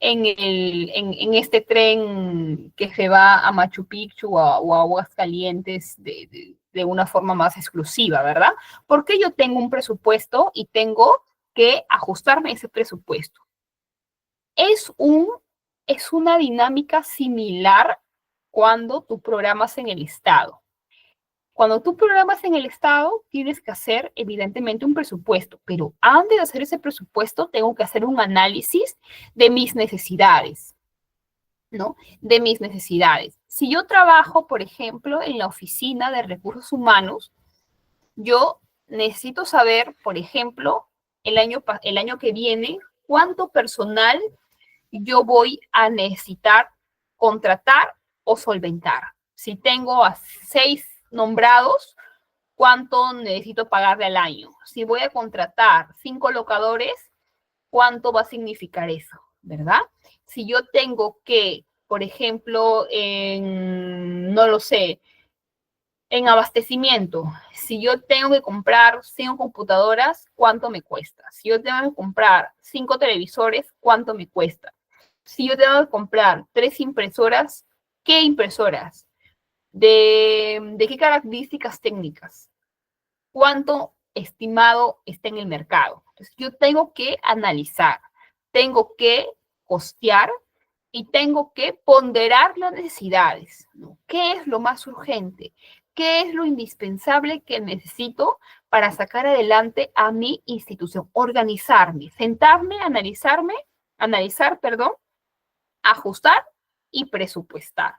A: en este tren que se va a Machu Picchu o a Aguascalientes de una forma más exclusiva, ¿verdad? Porque yo tengo un presupuesto y tengo que ajustarme a ese presupuesto. Es, un, es una dinámica similar cuando tú programas en el Estado. Cuando tú programas en el Estado, tienes que hacer evidentemente un presupuesto, pero antes de hacer ese presupuesto, tengo que hacer un análisis de mis necesidades, ¿no? De mis necesidades. Si yo trabajo, por ejemplo, en la oficina de recursos humanos, yo necesito saber, por ejemplo, el año que viene, cuánto personal yo voy a necesitar contratar o solventar. Si tengo a 6 nombrados, ¿cuánto necesito pagarle al año? Si voy a contratar 5 locadores, ¿cuánto va a significar eso? ¿Verdad? Si yo tengo que, por ejemplo, no lo sé, en abastecimiento, si yo tengo que comprar 5 computadoras, ¿cuánto me cuesta? Si yo tengo que comprar 5 televisores, ¿cuánto me cuesta? Si yo tengo que comprar 3 impresoras, ¿qué impresoras? ¿De qué características técnicas? ¿Cuánto estimado está en el mercado? Entonces, yo tengo que analizar, tengo que costear y tengo que ponderar las necesidades, ¿no? ¿Qué es lo más urgente? ¿Qué es lo indispensable que necesito para sacar adelante a mi institución? Organizarme, sentarme, analizar, perdón, ajustar y presupuestar.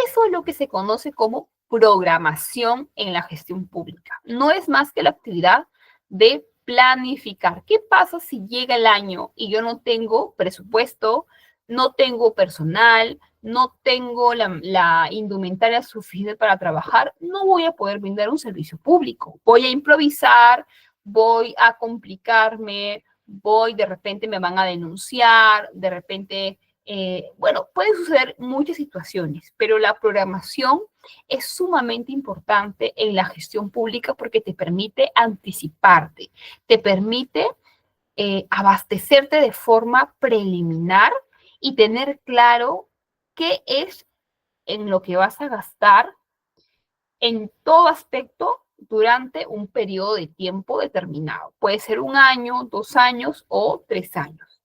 A: Eso es lo que se conoce como programación en la gestión pública. No es más que la actividad de planificar. ¿Qué pasa si llega el año y yo no tengo presupuesto, no tengo personal, no tengo la indumentaria suficiente para trabajar? No voy a poder brindar un servicio público. Voy a improvisar, voy a complicarme, de repente me van a denunciar, de repente bueno, pueden suceder muchas situaciones, pero la programación es sumamente importante en la gestión pública porque te permite anticiparte, te permite abastecerte de forma preliminar y tener claro qué es en lo que vas a gastar en todo aspecto durante un periodo de tiempo determinado. Puede ser 1 año, 2 años o 3 años.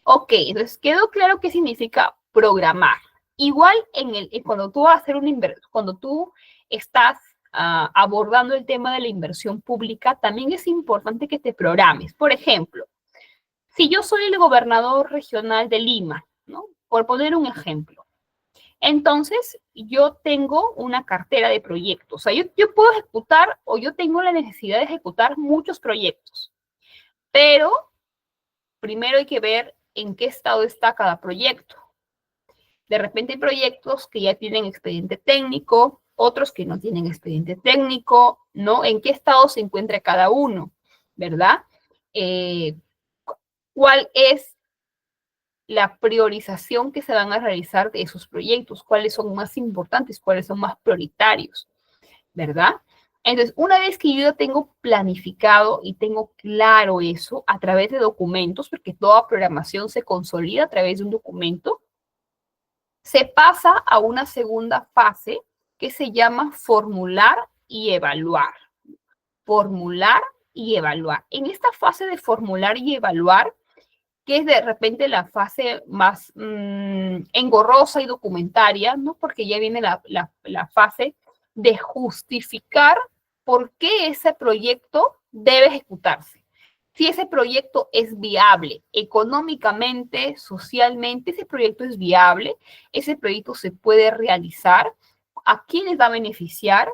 A: Ok, entonces quedó claro qué significa programar. Igual cuando tú vas a hacer una inversión, cuando tú estás abordando el tema de la inversión pública, también es importante que te programes. Por ejemplo, si yo soy el gobernador regional de Lima, ¿no? Por poner un ejemplo, entonces yo tengo una cartera de proyectos. O sea, yo puedo ejecutar o yo tengo la necesidad de ejecutar muchos proyectos, pero primero hay que ver en qué estado está cada proyecto. De repente hay proyectos que ya tienen expediente técnico, otros que no tienen expediente técnico, ¿no? ¿En qué estado se encuentra cada uno? ¿Verdad? ¿Cuál es la priorización que se van a realizar de esos proyectos? ¿Cuáles son más importantes? ¿Cuáles son más prioritarios? ¿Verdad? Entonces, una vez que yo ya tengo planificado y tengo claro eso a través de documentos, porque toda programación se consolida a través de un documento, se pasa a una segunda fase que se llama formular y evaluar. Formular y evaluar. En esta fase de formular y evaluar, que es de repente la fase más engorrosa y documentaria, ¿no? Porque ya viene la fase de justificar por qué ese proyecto debe ejecutarse. Si ese proyecto es viable económicamente, socialmente, ese proyecto es viable, ese proyecto se puede realizar, a quiénes va a beneficiar,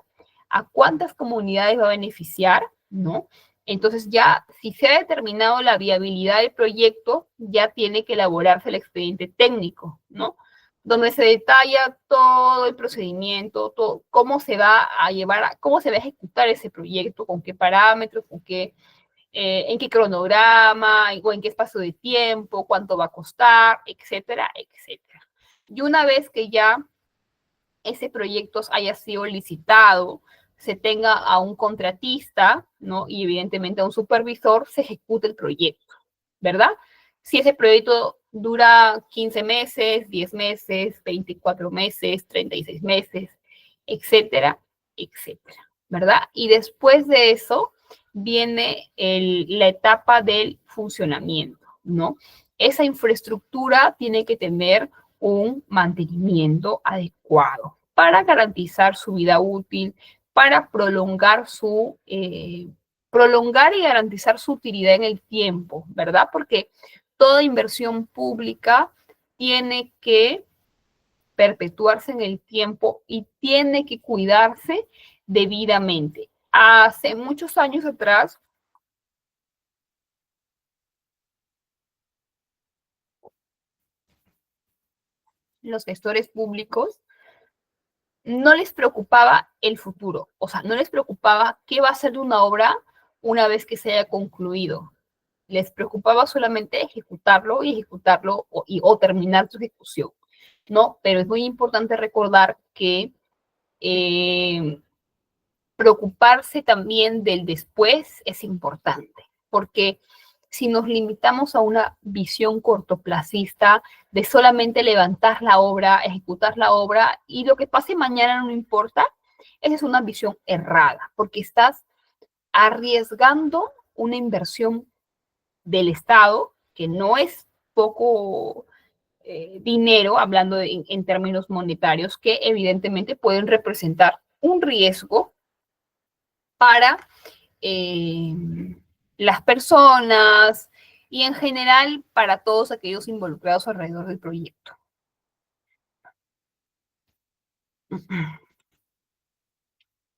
A: a cuántas comunidades va a beneficiar, ¿no? Entonces ya, si se ha determinado la viabilidad del proyecto, ya tiene que elaborarse el expediente técnico, ¿no? Donde se detalla todo el procedimiento, todo, cómo se va a llevar, cómo se va a ejecutar ese proyecto, con qué parámetros, en qué cronograma, o en qué espacio de tiempo, cuánto va a costar, etcétera, etcétera. Y una vez que ya ese proyecto haya sido licitado, se tenga a un contratista, ¿no? Y evidentemente a un supervisor, se ejecute el proyecto, ¿verdad? Si ese proyecto dura 15 meses, 10 meses, 24 meses, 36 meses, etcétera, etcétera, ¿verdad? Y después de eso viene la etapa del funcionamiento, ¿no? Esa infraestructura tiene que tener un mantenimiento adecuado. para garantizar su vida útil, para prolongar y garantizar su utilidad en el tiempo, ¿verdad? Porque toda inversión pública tiene que perpetuarse en el tiempo y tiene que cuidarse debidamente. Hace muchos años atrás, los gestores públicos no les preocupaba el futuro, o sea, no les preocupaba qué va a ser de una obra una vez que se haya concluido. Les preocupaba solamente ejecutarlo o terminar su ejecución, ¿no? Pero es muy importante recordar que eh, preocuparse también del después es importante, porque si nos limitamos a una visión cortoplacista de solamente levantar la obra, ejecutar la obra y lo que pase mañana no importa, esa es una visión errada, porque estás arriesgando una inversión del Estado, que no es poco dinero, hablando en términos monetarios, que evidentemente pueden representar un riesgo para eh, las personas y en general para todos aquellos involucrados alrededor del proyecto.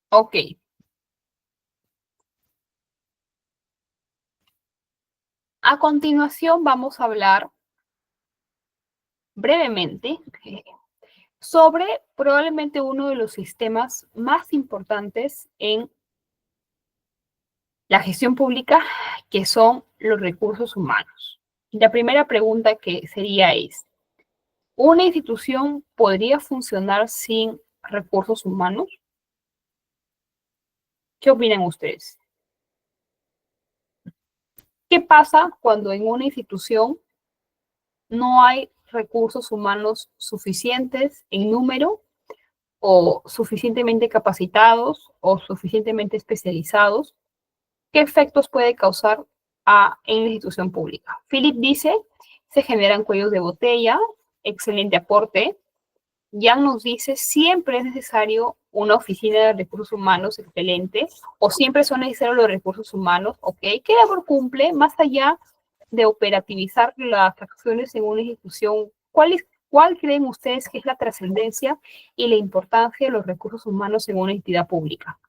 A: Ok, a continuación vamos a hablar brevemente sobre probablemente uno de los sistemas más importantes en la gestión pública, que son los recursos humanos. Y la primera pregunta que sería es, ¿una institución podría funcionar sin recursos humanos? ¿Qué opinan ustedes? ¿Qué pasa cuando en una institución no hay recursos humanos suficientes en número o suficientemente capacitados o suficientemente especializados? ¿Qué efectos puede causar en la institución pública? Philip dice, se generan cuellos de botella, excelente aporte. Jan nos dice, siempre es necesario una oficina de recursos humanos excelente o siempre son necesarios los recursos humanos, ¿ok? ¿Qué labor cumple más allá de operativizar las acciones en una institución? ¿Cuál creen ustedes que es la trascendencia y la importancia de los recursos humanos en una entidad pública?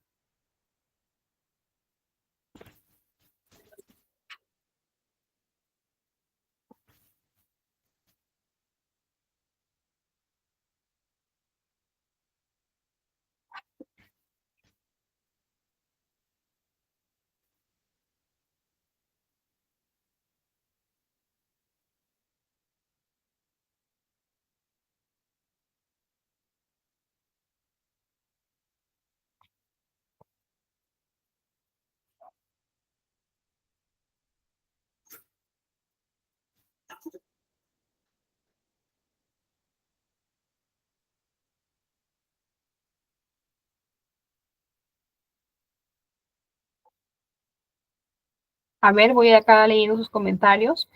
A: A ver, voy acá leyendo sus comentarios.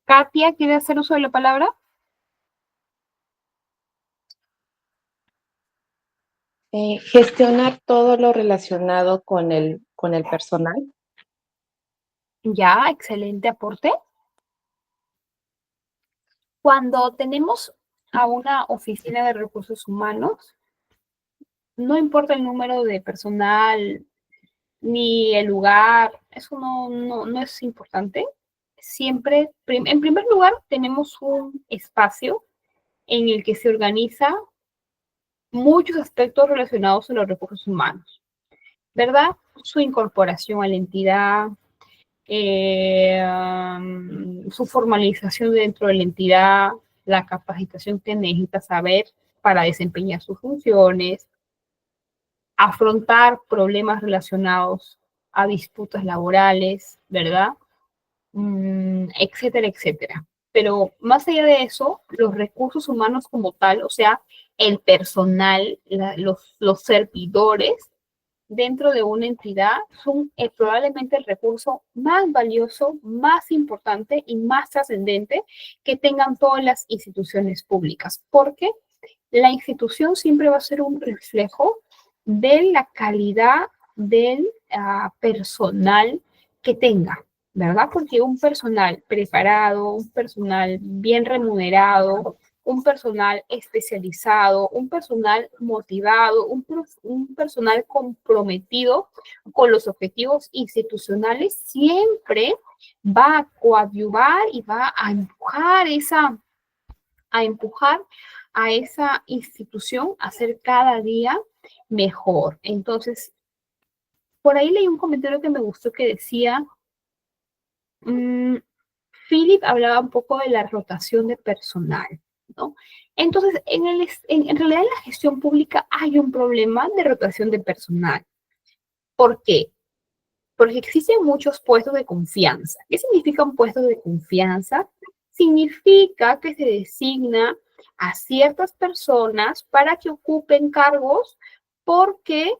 A: Katia, ¿quiere hacer uso de la palabra?
B: Gestionar todo lo relacionado con el personal.
A: Ya, excelente aporte. Cuando tenemos a una oficina de recursos humanos, no importa el número de personal ni el lugar, eso no es importante. Siempre, en primer lugar, tenemos un espacio en el que se organiza muchos aspectos relacionados a los recursos humanos, ¿verdad? Su incorporación a la entidad, su formalización dentro de la entidad, la capacitación que necesita saber para desempeñar sus funciones, afrontar problemas relacionados a disputas laborales, ¿verdad? Etcétera, etcétera. Pero más allá de eso, los recursos humanos como tal, o sea, el personal, los servidores, dentro de una entidad son probablemente el recurso más valioso, más importante y más trascendente que tengan todas las instituciones públicas, porque la institución siempre va a ser un reflejo de la calidad del personal que tenga, ¿verdad? Porque un personal preparado, un personal bien remunerado, un personal especializado, un personal motivado, un personal comprometido con los objetivos institucionales, siempre va a coadyuvar y va a empujar a esa institución a ser cada día mejor. Entonces, por ahí leí un comentario que me gustó que decía, Philip hablaba un poco de la rotación de personal, ¿no? Entonces, en realidad en la gestión pública hay un problema de rotación de personal. ¿Por qué? Porque existen muchos puestos de confianza. ¿Qué significa un puesto de confianza? Significa que se designa a ciertas personas para que ocupen cargos porque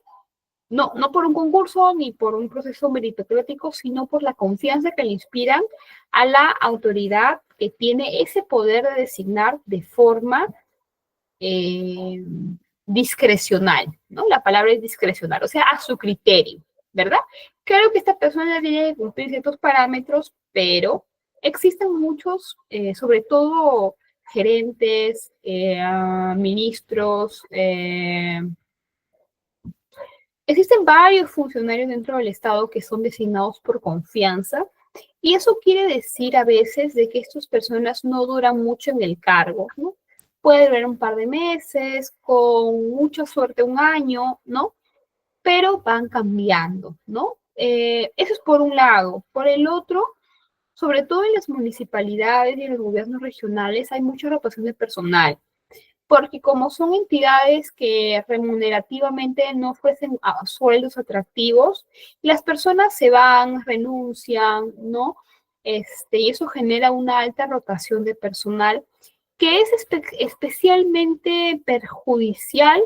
A: no por un concurso ni por un proceso meritocrático, sino por la confianza que le inspiran a la autoridad que tiene ese poder de designar de forma discrecional, ¿no? La palabra es discrecional, o sea, a su criterio, ¿verdad? Claro que esta persona tiene que cumplir ciertos parámetros, pero existen muchos, sobre todo gerentes, ministros, existen varios funcionarios dentro del Estado que son designados por confianza y eso quiere decir a veces de que estas personas no duran mucho en el cargo, ¿no? Puede durar un par de meses, con mucha suerte un año, ¿no? Pero van cambiando, ¿no? Eso es por un lado. Por el otro, sobre todo en las municipalidades y en los gobiernos regionales hay mucha rotación de personal porque como son entidades que remunerativamente no fuesen a sueldos atractivos, las personas se van, renuncian, ¿no? Y eso genera una alta rotación de personal que es especialmente perjudicial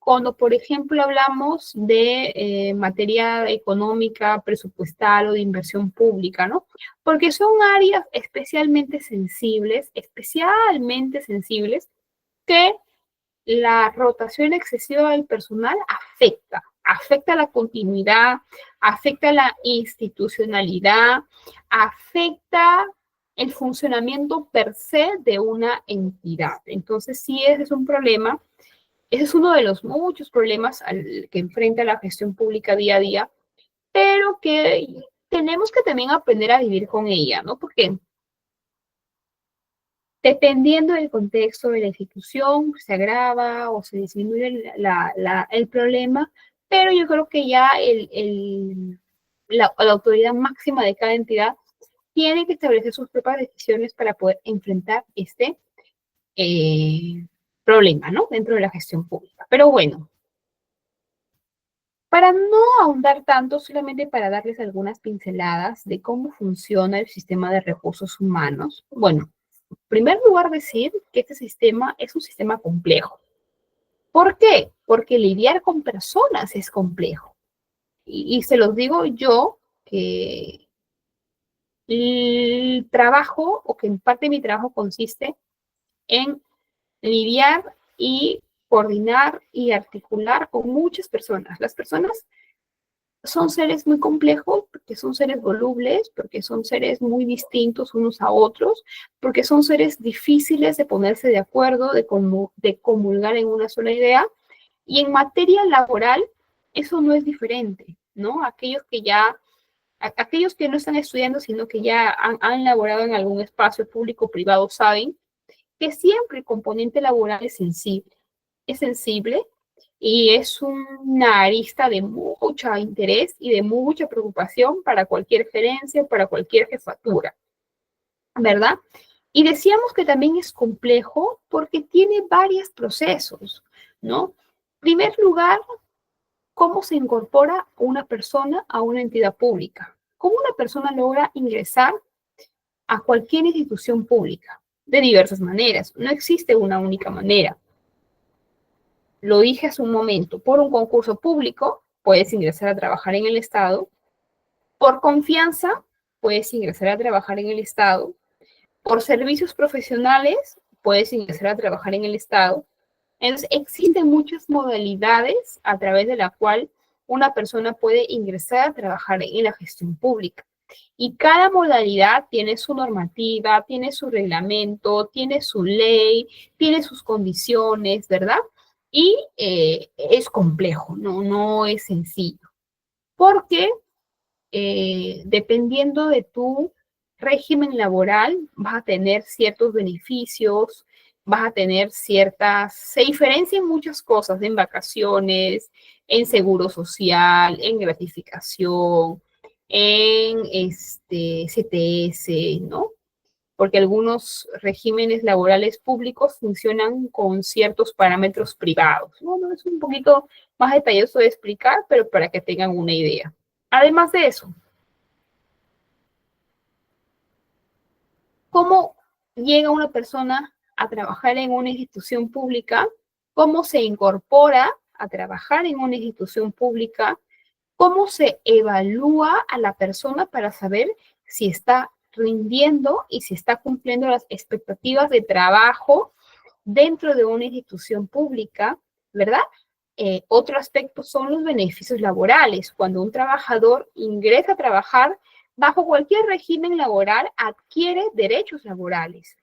A: cuando, por ejemplo, hablamos de materia económica, presupuestal o de inversión pública, ¿no? Porque son áreas especialmente sensibles, que la rotación excesiva del personal afecta la continuidad, afecta la institucionalidad, afecta el funcionamiento per se de una entidad. Entonces, sí, ese es un problema, ese es uno de los muchos problemas que enfrenta la gestión pública día a día, pero que tenemos que también aprender a vivir con ella, ¿no? Porque dependiendo del contexto de la institución, se agrava o se disminuye el problema, pero yo creo que ya la autoridad máxima de cada entidad tiene que establecer sus propias decisiones para poder enfrentar este problema, ¿no? Dentro de la gestión pública. Pero bueno, para no ahondar tanto, solamente para darles algunas pinceladas de cómo funciona el sistema de recursos humanos. Bueno, en primer lugar, decir que este sistema es un sistema complejo. ¿Por qué? Porque lidiar con personas es complejo. Y se los digo yo, que el trabajo, o que en parte de mi trabajo consiste en lidiar y coordinar y articular con muchas personas. Las personas son seres muy complejos, porque son seres volubles, porque son seres muy distintos unos a otros, porque son seres difíciles de ponerse de acuerdo, de comulgar en una sola idea. Y en materia laboral, eso no es diferente, ¿no? Aquellos que no están estudiando, sino que ya han laborado en algún espacio público o privado, saben que siempre el componente laboral es sensible y es una arista de mucho interés y de mucha preocupación para cualquier gerencia, para cualquier jefatura, ¿verdad? Y decíamos que también es complejo porque tiene varios procesos, ¿no? En primer lugar, ¿cómo se incorpora una persona a una entidad pública? ¿Cómo una persona logra ingresar a cualquier institución pública? De diversas maneras, no existe una única manera. Lo dije hace un momento, por un concurso público puedes ingresar a trabajar en el Estado, por confianza puedes ingresar a trabajar en el Estado, por servicios profesionales puedes ingresar a trabajar en el Estado, Entonces, existen muchas modalidades a través de la cual una persona puede ingresar a trabajar en la gestión pública. Y cada modalidad tiene su normativa, tiene su reglamento, tiene su ley, tiene sus condiciones, ¿verdad? Y es complejo, no es sencillo. Porque dependiendo de tu régimen laboral, vas a tener ciertos beneficios, vas a tener se diferencian muchas cosas en vacaciones, en seguro social, en gratificación, en CTS, ¿no? Porque algunos regímenes laborales públicos funcionan con ciertos parámetros privados. Bueno, es un poquito más detalloso de explicar, pero para que tengan una idea. Además de eso, ¿cómo llega una persona a trabajar en una institución pública? ¿Cómo se incorpora a trabajar en una institución pública? ¿Cómo se evalúa a la persona para saber si está rindiendo y si está cumpliendo las expectativas de trabajo dentro de una institución pública, ¿verdad? Otro aspecto son los beneficios laborales. Cuando un trabajador ingresa a trabajar bajo cualquier régimen laboral, adquiere derechos laborales.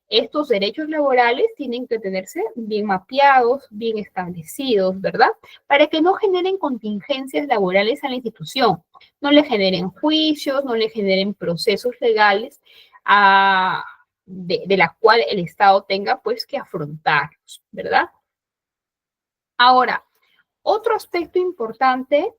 A: Estos derechos laborales tienen que tenerse bien mapeados, bien establecidos, ¿verdad? Para que no generen contingencias laborales a la institución, no le generen juicios, no le generen procesos legales de la cual el Estado tenga pues que afrontarlos, ¿verdad? Ahora, otro aspecto importante,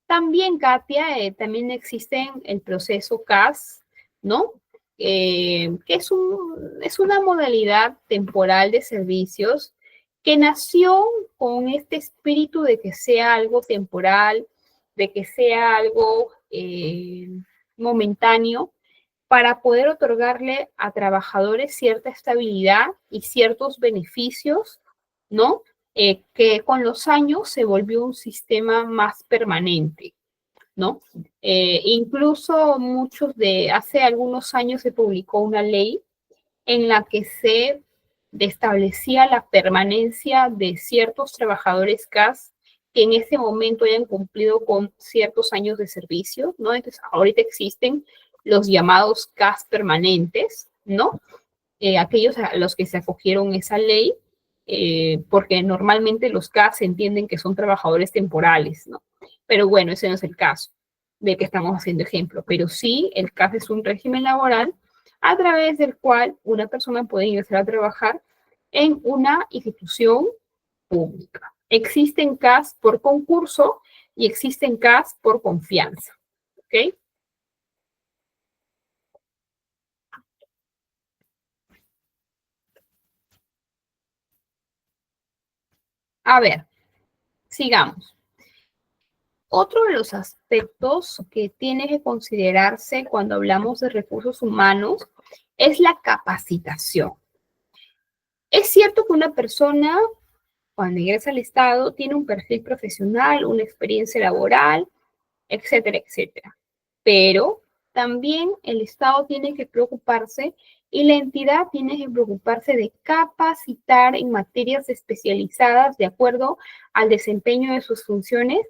A: también, Katia, también existe el proceso CAS, ¿no? Que es una modalidad temporal de servicios que nació con este espíritu de que sea algo temporal, de que sea algo momentáneo, para poder otorgarle a trabajadores cierta estabilidad y ciertos beneficios, ¿no? Que con los años se volvió un sistema más permanente, ¿no? Incluso hace algunos años se publicó una ley en la que se establecía la permanencia de ciertos trabajadores CAS que en ese momento hayan cumplido con ciertos años de servicio, ¿no? Entonces, ahorita existen los llamados CAS permanentes, ¿no? Aquellos a los que se acogieron esa ley, porque normalmente los CAS se entienden que son trabajadores temporales, ¿no? Pero bueno, ese no es el caso del que estamos haciendo ejemplo, pero sí, el CAS es un régimen laboral a través del cual una persona puede ingresar a trabajar en una institución pública. Existen CAS por concurso y existen CAS por confianza, ¿ok? A ver, sigamos. Otro de los aspectos que tiene que considerarse cuando hablamos de recursos humanos es la capacitación. Es cierto que una persona, cuando ingresa al Estado, tiene un perfil profesional, una experiencia laboral, etcétera, etcétera. Pero también el Estado tiene que preocuparse y la entidad tiene que preocuparse de capacitar en materias especializadas de acuerdo al desempeño de sus funciones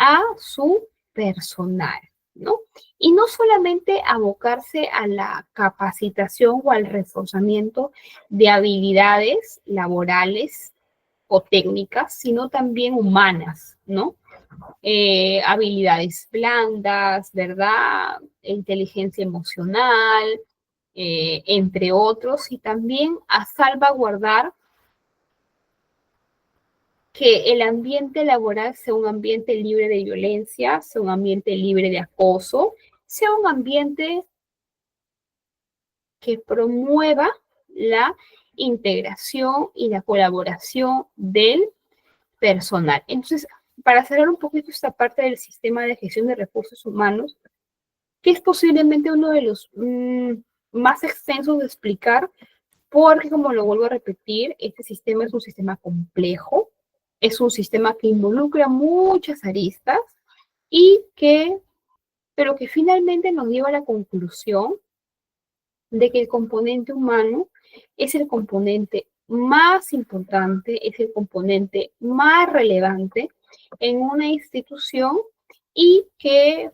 A: a su personal, ¿no? Y no solamente abocarse a la capacitación o al reforzamiento de habilidades laborales o técnicas, sino también humanas, ¿no? Habilidades blandas, ¿verdad? Inteligencia emocional, entre otros, y también a salvaguardar que el ambiente laboral sea un ambiente libre de violencia, sea un ambiente libre de acoso, sea un ambiente que promueva la integración y la colaboración del personal. Entonces, para cerrar un poquito esta parte del sistema de gestión de recursos humanos, que es posiblemente uno de los más extensos de explicar, porque como lo vuelvo a repetir, este sistema es un sistema complejo, es un sistema que involucra muchas aristas y pero que finalmente nos lleva a la conclusión de que el componente humano es el componente más importante, es el componente más relevante en una institución y que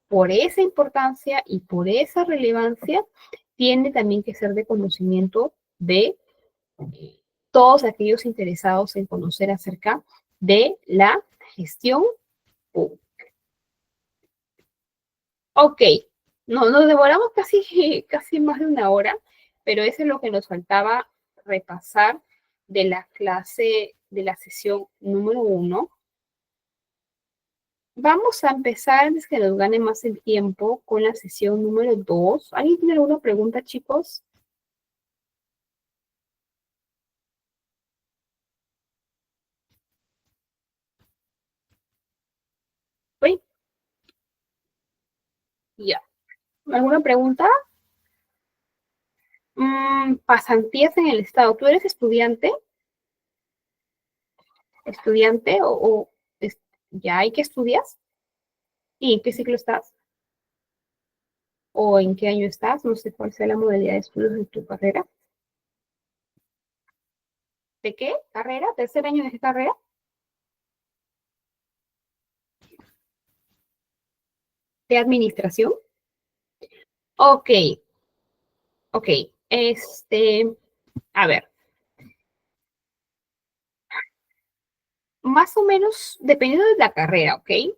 A: por esa importancia y por esa relevancia tiene también que ser de conocimiento de todos aquellos interesados en conocer acerca de la gestión pública. Ok, no, nos devoramos casi más de una hora, pero eso es lo que nos faltaba repasar de la clase, de la sesión número 1. Vamos a empezar, antes que nos gane más el tiempo, con la sesión número 2. ¿Alguien tiene alguna pregunta, chicos? ¿Sí? Ya. ¿Alguna pregunta? Pasantías en el Estado. ¿Tú eres estudiante? ¿Estudiante o ya hay que estudias? ¿Y en qué ciclo estás? ¿O en qué año estás? No sé cuál sea la modalidad de estudios de tu carrera. ¿De qué carrera? ¿Tercer año de qué carrera? ¿De administración? Ok, ok. A ver, más o menos, dependiendo de la carrera, ¿ok?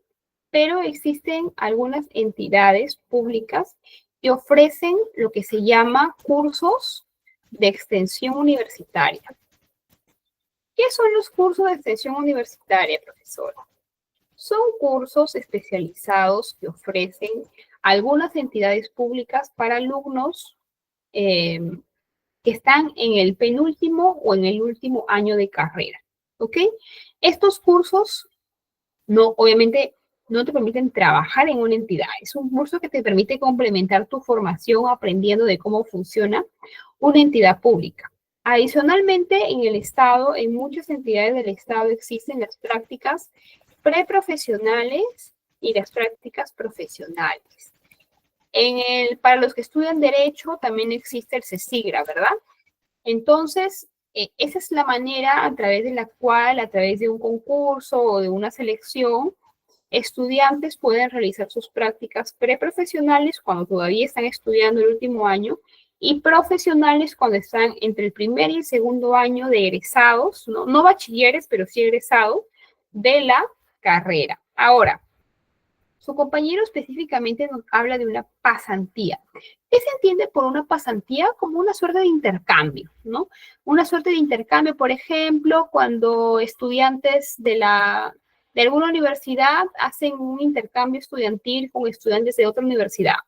A: Pero existen algunas entidades públicas que ofrecen lo que se llama cursos de extensión universitaria. ¿Qué son los cursos de extensión universitaria, profesora? Son cursos especializados que ofrecen algunas entidades públicas para alumnos eh, que están en el penúltimo o en el último año de carrera. ¿Ok? Estos cursos no, obviamente, no te permiten trabajar en una entidad. Es un curso que te permite complementar tu formación aprendiendo de cómo funciona una entidad pública. Adicionalmente, en el Estado, en muchas entidades del Estado existen las prácticas preprofesionales y las prácticas profesionales. Para los que estudian Derecho también existe el CECIGRA, ¿verdad? Entonces, esa es la manera a través de la cual, a través de un concurso o de una selección, estudiantes pueden realizar sus prácticas preprofesionales cuando todavía están estudiando el último año y profesionales cuando están entre el primer y el segundo año de egresados, no bachilleres, pero sí egresados de la carrera. Ahora, su compañero específicamente nos habla de una pasantía. ¿Qué se entiende por una pasantía? Como una suerte de intercambio, ¿no? Una suerte de intercambio, por ejemplo, cuando estudiantes de alguna universidad hacen un intercambio estudiantil con estudiantes de otra universidad,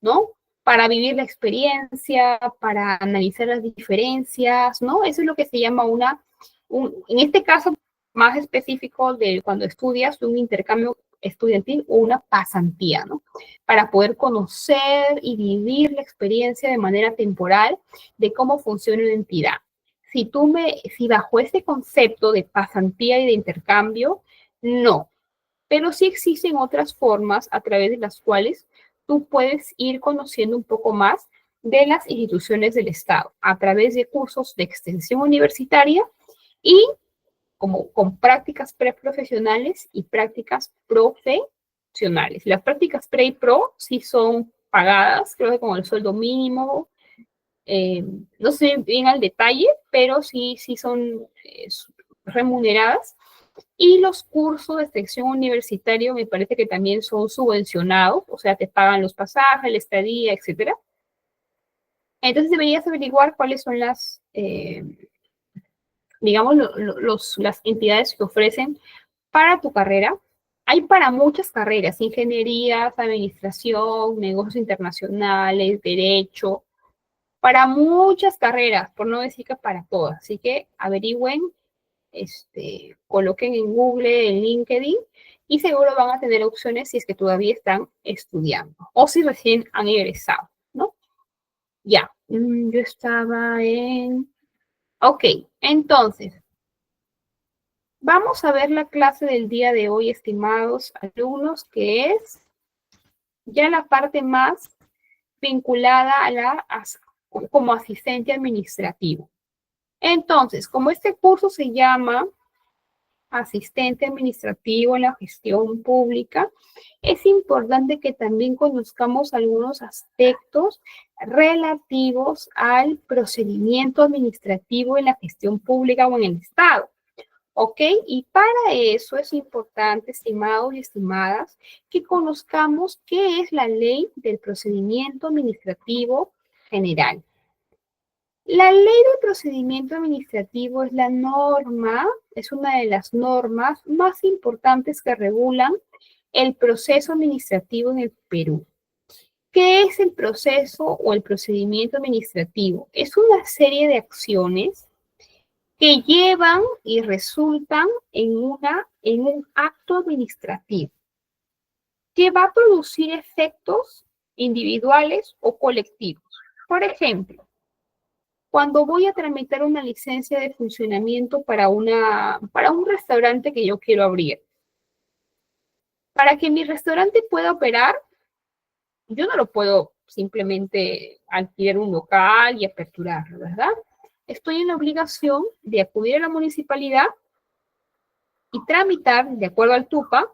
A: ¿no? Para vivir la experiencia, para analizar las diferencias, ¿no? Eso es lo que se llama en este caso más específico de cuando estudias, un intercambio estudiantil o una pasantía, ¿no? Para poder conocer y vivir la experiencia de manera temporal de cómo funciona una entidad. Si bajo este concepto de pasantía y de intercambio, no. Pero sí existen otras formas a través de las cuales tú puedes ir conociendo un poco más de las instituciones del Estado a través de cursos de extensión universitaria y como con prácticas preprofesionales y prácticas profesionales. Las prácticas pre y pro sí son pagadas, creo que con el sueldo mínimo, no sé bien al detalle, pero sí son remuneradas. Y los cursos de extensión universitario me parece que también son subvencionados, o sea, te pagan los pasajes, la estadía, etcétera. Entonces deberías averiguar cuáles son digamos, las entidades que ofrecen para tu carrera. Hay para muchas carreras, ingenierías, administración, negocios internacionales, derecho, para muchas carreras, por no decir que para todas. Así que averigüen, coloquen en Google, en LinkedIn, y seguro van a tener opciones si es que todavía están estudiando o si recién han egresado, ¿no? Ya, yo estaba en... Ok, entonces, vamos a ver la clase del día de hoy, estimados alumnos, que es ya la parte más vinculada como asistente administrativo. Entonces, como este curso se llama asistente administrativo en la gestión pública, es importante que también conozcamos algunos aspectos relativos al procedimiento administrativo en la gestión pública o en el Estado. ¿Ok? Y para eso es importante, estimados y estimadas, que conozcamos qué es la ley del procedimiento administrativo general. La ley del procedimiento administrativo es la norma, es una de las normas más importantes que regulan el proceso administrativo en el Perú. ¿Qué es el proceso o el procedimiento administrativo? Es una serie de acciones que llevan y resultan en un acto administrativo que va a producir efectos individuales o colectivos. Por ejemplo, cuando voy a tramitar una licencia de funcionamiento para un restaurante que yo quiero abrir. Para que mi restaurante pueda operar, yo no lo puedo simplemente alquilar un local y aperturarlo, ¿verdad? Estoy en la obligación de acudir a la municipalidad y tramitar, de acuerdo al TUPA,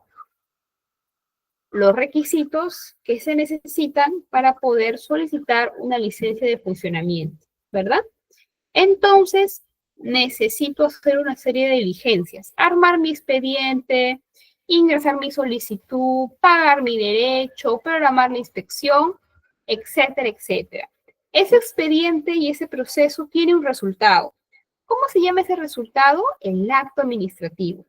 A: los requisitos que se necesitan para poder solicitar una licencia de funcionamiento, ¿verdad? Entonces, necesito hacer una serie de diligencias, armar mi expediente, ingresar mi solicitud, pagar mi derecho, programar la inspección, etcétera, etcétera. Ese expediente y ese proceso tiene un resultado. ¿Cómo se llama ese resultado? El acto administrativo.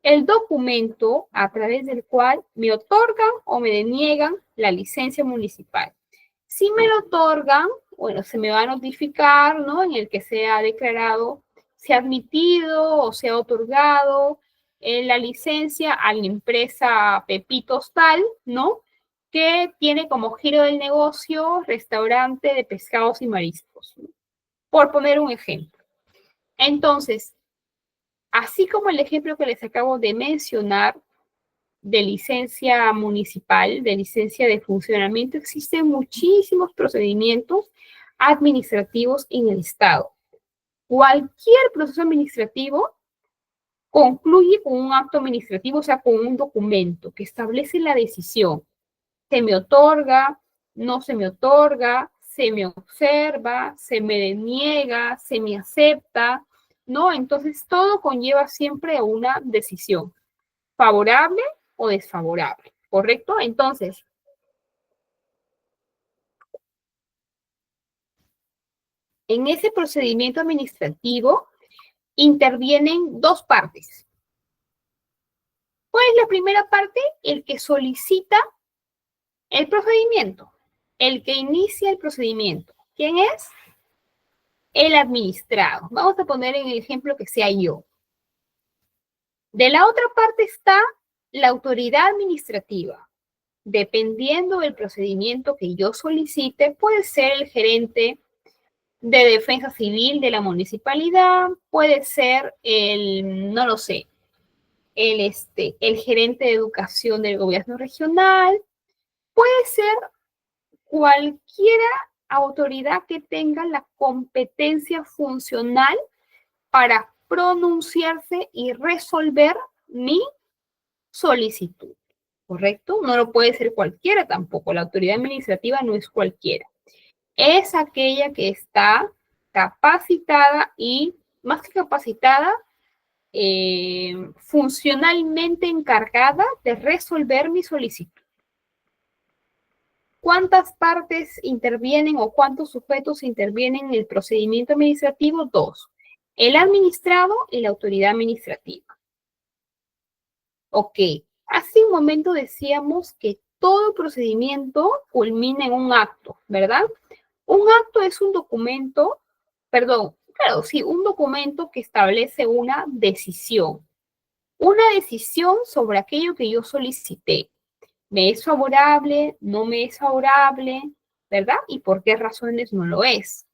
A: El documento a través del cual me otorgan o me deniegan la licencia municipal. Si me lo otorgan, bueno, se me va a notificar, ¿no? En el que se ha declarado, se ha admitido o se ha otorgado la licencia a la empresa Pepitos Tal, ¿no? Que tiene como giro del negocio restaurante de pescados y mariscos, ¿no? Por poner un ejemplo. Entonces, así como el ejemplo que les acabo de mencionar de licencia municipal, de licencia de funcionamiento, existen muchísimos procedimientos administrativos en el Estado. Cualquier proceso administrativo concluye con un acto administrativo, o sea, con un documento que establece la decisión. Se me otorga, no se me otorga, se me observa, se me deniega, se me acepta, ¿no? Entonces, todo conlleva siempre a una decisión, favorable o desfavorable, ¿correcto? Entonces, en ese procedimiento administrativo intervienen dos partes. ¿Cuál es la primera parte? El que solicita el procedimiento, el que inicia el procedimiento. ¿Quién es? El administrado. Vamos a poner en el ejemplo que sea yo. De la otra parte está la autoridad administrativa. Dependiendo del procedimiento que yo solicite, puede ser el gerente de defensa civil de la municipalidad, puede ser no lo sé, el gerente de educación del gobierno regional, puede ser cualquier autoridad que tenga la competencia funcional para pronunciarse y resolver mi solicitud, ¿correcto? No lo puede ser cualquiera tampoco, la autoridad administrativa no es cualquiera. Es aquella que está capacitada y, más que capacitada, funcionalmente encargada de resolver mi solicitud. ¿Cuántas partes intervienen o cuántos sujetos intervienen en el procedimiento administrativo? Dos. El administrado y la autoridad administrativa. Ok. Hace un momento decíamos que todo procedimiento culmina en un acto, ¿verdad? Un acto es un documento, un documento que establece una decisión. Una decisión sobre aquello que yo solicité. ¿Me es favorable? ¿No me es favorable? ¿Verdad? ¿Y por qué razones no lo es?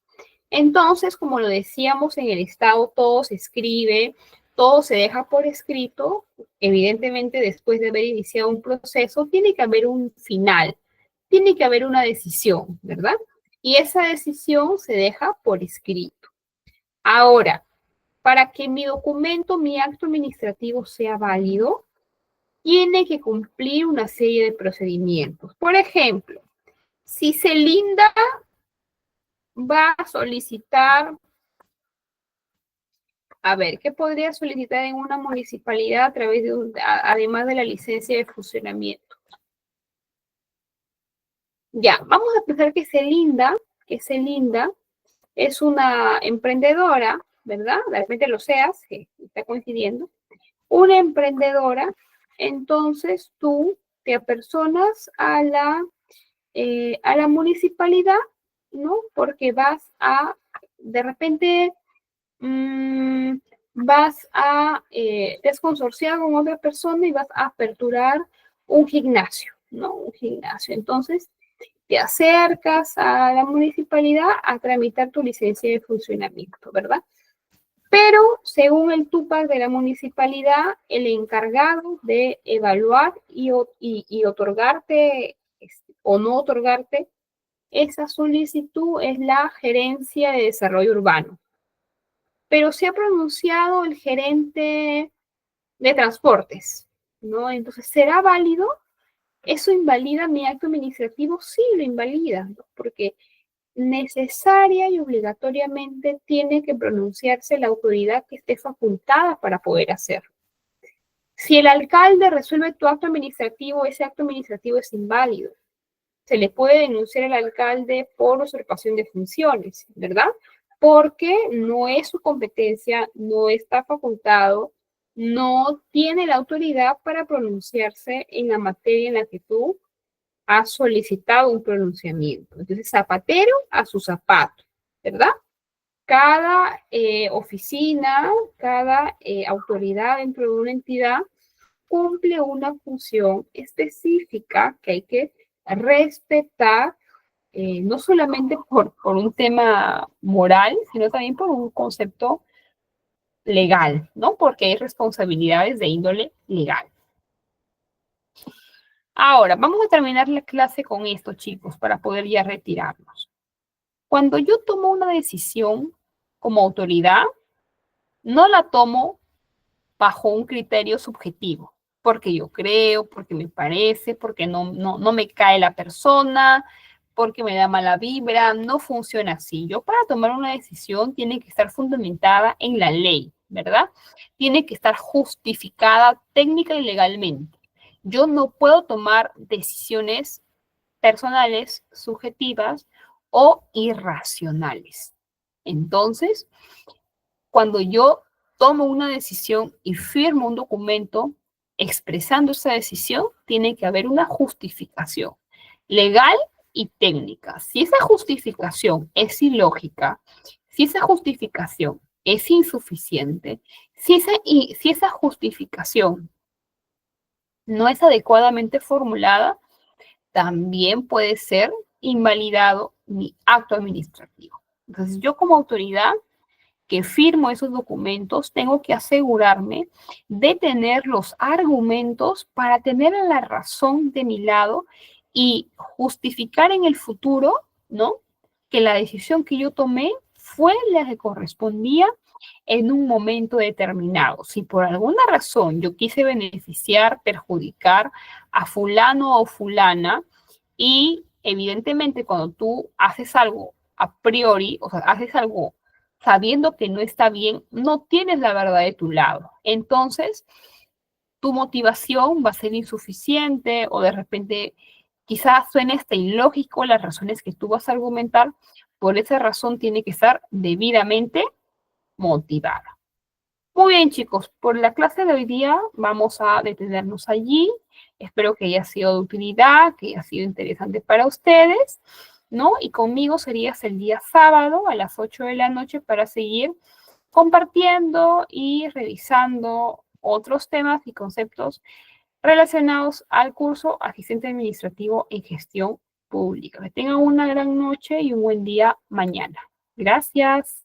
A: Entonces, como lo decíamos en el Estado, todo se escribe, todo se deja por escrito. Evidentemente, después de haber iniciado un proceso, tiene que haber un final, tiene que haber una decisión, ¿verdad? Y esa decisión se deja por escrito. Ahora, para que mi documento, mi acto administrativo sea válido, tiene que cumplir una serie de procedimientos. Por ejemplo, si Celinda va a solicitar, a ver, ¿qué podría solicitar en una municipalidad a través de además de la licencia de funcionamiento? Ya, vamos a pensar que Celinda es una emprendedora, ¿verdad? De repente lo seas, que está coincidiendo. Una emprendedora, entonces tú te apersonas a la municipalidad, ¿no? Porque vas a, de repente, vas a desconsorciar con otra persona y vas a aperturar un gimnasio, ¿no? Un gimnasio. Entonces, te acercas a la municipalidad a tramitar tu licencia de funcionamiento, ¿verdad? Pero según el TUPAC de la municipalidad, el encargado de evaluar y otorgarte o no otorgarte esa solicitud es la Gerencia de Desarrollo Urbano. Pero se ha pronunciado el gerente de transportes, ¿no? Entonces, ¿será válido? ¿Eso invalida mi acto administrativo? Sí, lo invalida, ¿no? Porque necesaria y obligatoriamente tiene que pronunciarse la autoridad que esté facultada para poder hacerlo. Si el alcalde resuelve tu acto administrativo, ese acto administrativo es inválido. Se le puede denunciar al alcalde por usurpación de funciones, ¿verdad? Porque no es su competencia, no está facultado, no tiene la autoridad para pronunciarse en la materia en la que tú has solicitado un pronunciamiento. Entonces, zapatero a su zapato, ¿verdad? Cada oficina, cada autoridad dentro de una entidad cumple una función específica que hay que respetar, no solamente por un tema moral, sino también por un concepto legal, ¿no? Porque hay responsabilidades de índole legal. Ahora, vamos a terminar la clase con esto, chicos, para poder ya retirarnos. Cuando yo tomo una decisión como autoridad, no la tomo bajo un criterio subjetivo, porque yo creo, porque me parece, porque no me cae la persona, porque me da mala vibra, no funciona así. Yo para tomar una decisión tiene que estar fundamentada en la ley, ¿verdad? Tiene que estar justificada técnica y legalmente. Yo no puedo tomar decisiones personales, subjetivas o irracionales. Entonces, cuando yo tomo una decisión y firmo un documento expresando esa decisión, tiene que haber una justificación legal y técnica. Si esa justificación es ilógica, si esa justificación es insuficiente, si esa justificación no es adecuadamente formulada, también puede ser invalidado mi acto administrativo. Entonces, yo como autoridad que firmo esos documentos, tengo que asegurarme de tener los argumentos para tener la razón de mi lado y justificar en el futuro, ¿no? Que la decisión que yo tomé fue la que correspondía en un momento determinado. Si por alguna razón yo quise beneficiar, perjudicar a fulano o fulana, y evidentemente cuando tú haces algo a priori, o sea, haces algo sabiendo que no está bien, no tienes la verdad de tu lado. Entonces, tu motivación va a ser insuficiente o de repente quizás suene hasta ilógico las razones que tú vas a argumentar. Por esa razón tiene que estar debidamente motivada. Muy bien, chicos, por la clase de hoy día vamos a detenernos allí. Espero que haya sido de utilidad, que haya sido interesante para ustedes, ¿no? Y conmigo serías el día sábado a las 8 de la noche para seguir compartiendo y revisando otros temas y conceptos relacionados al curso Asistente Administrativo en Gestión Pública. Que tengan una gran noche y un buen día mañana. Gracias.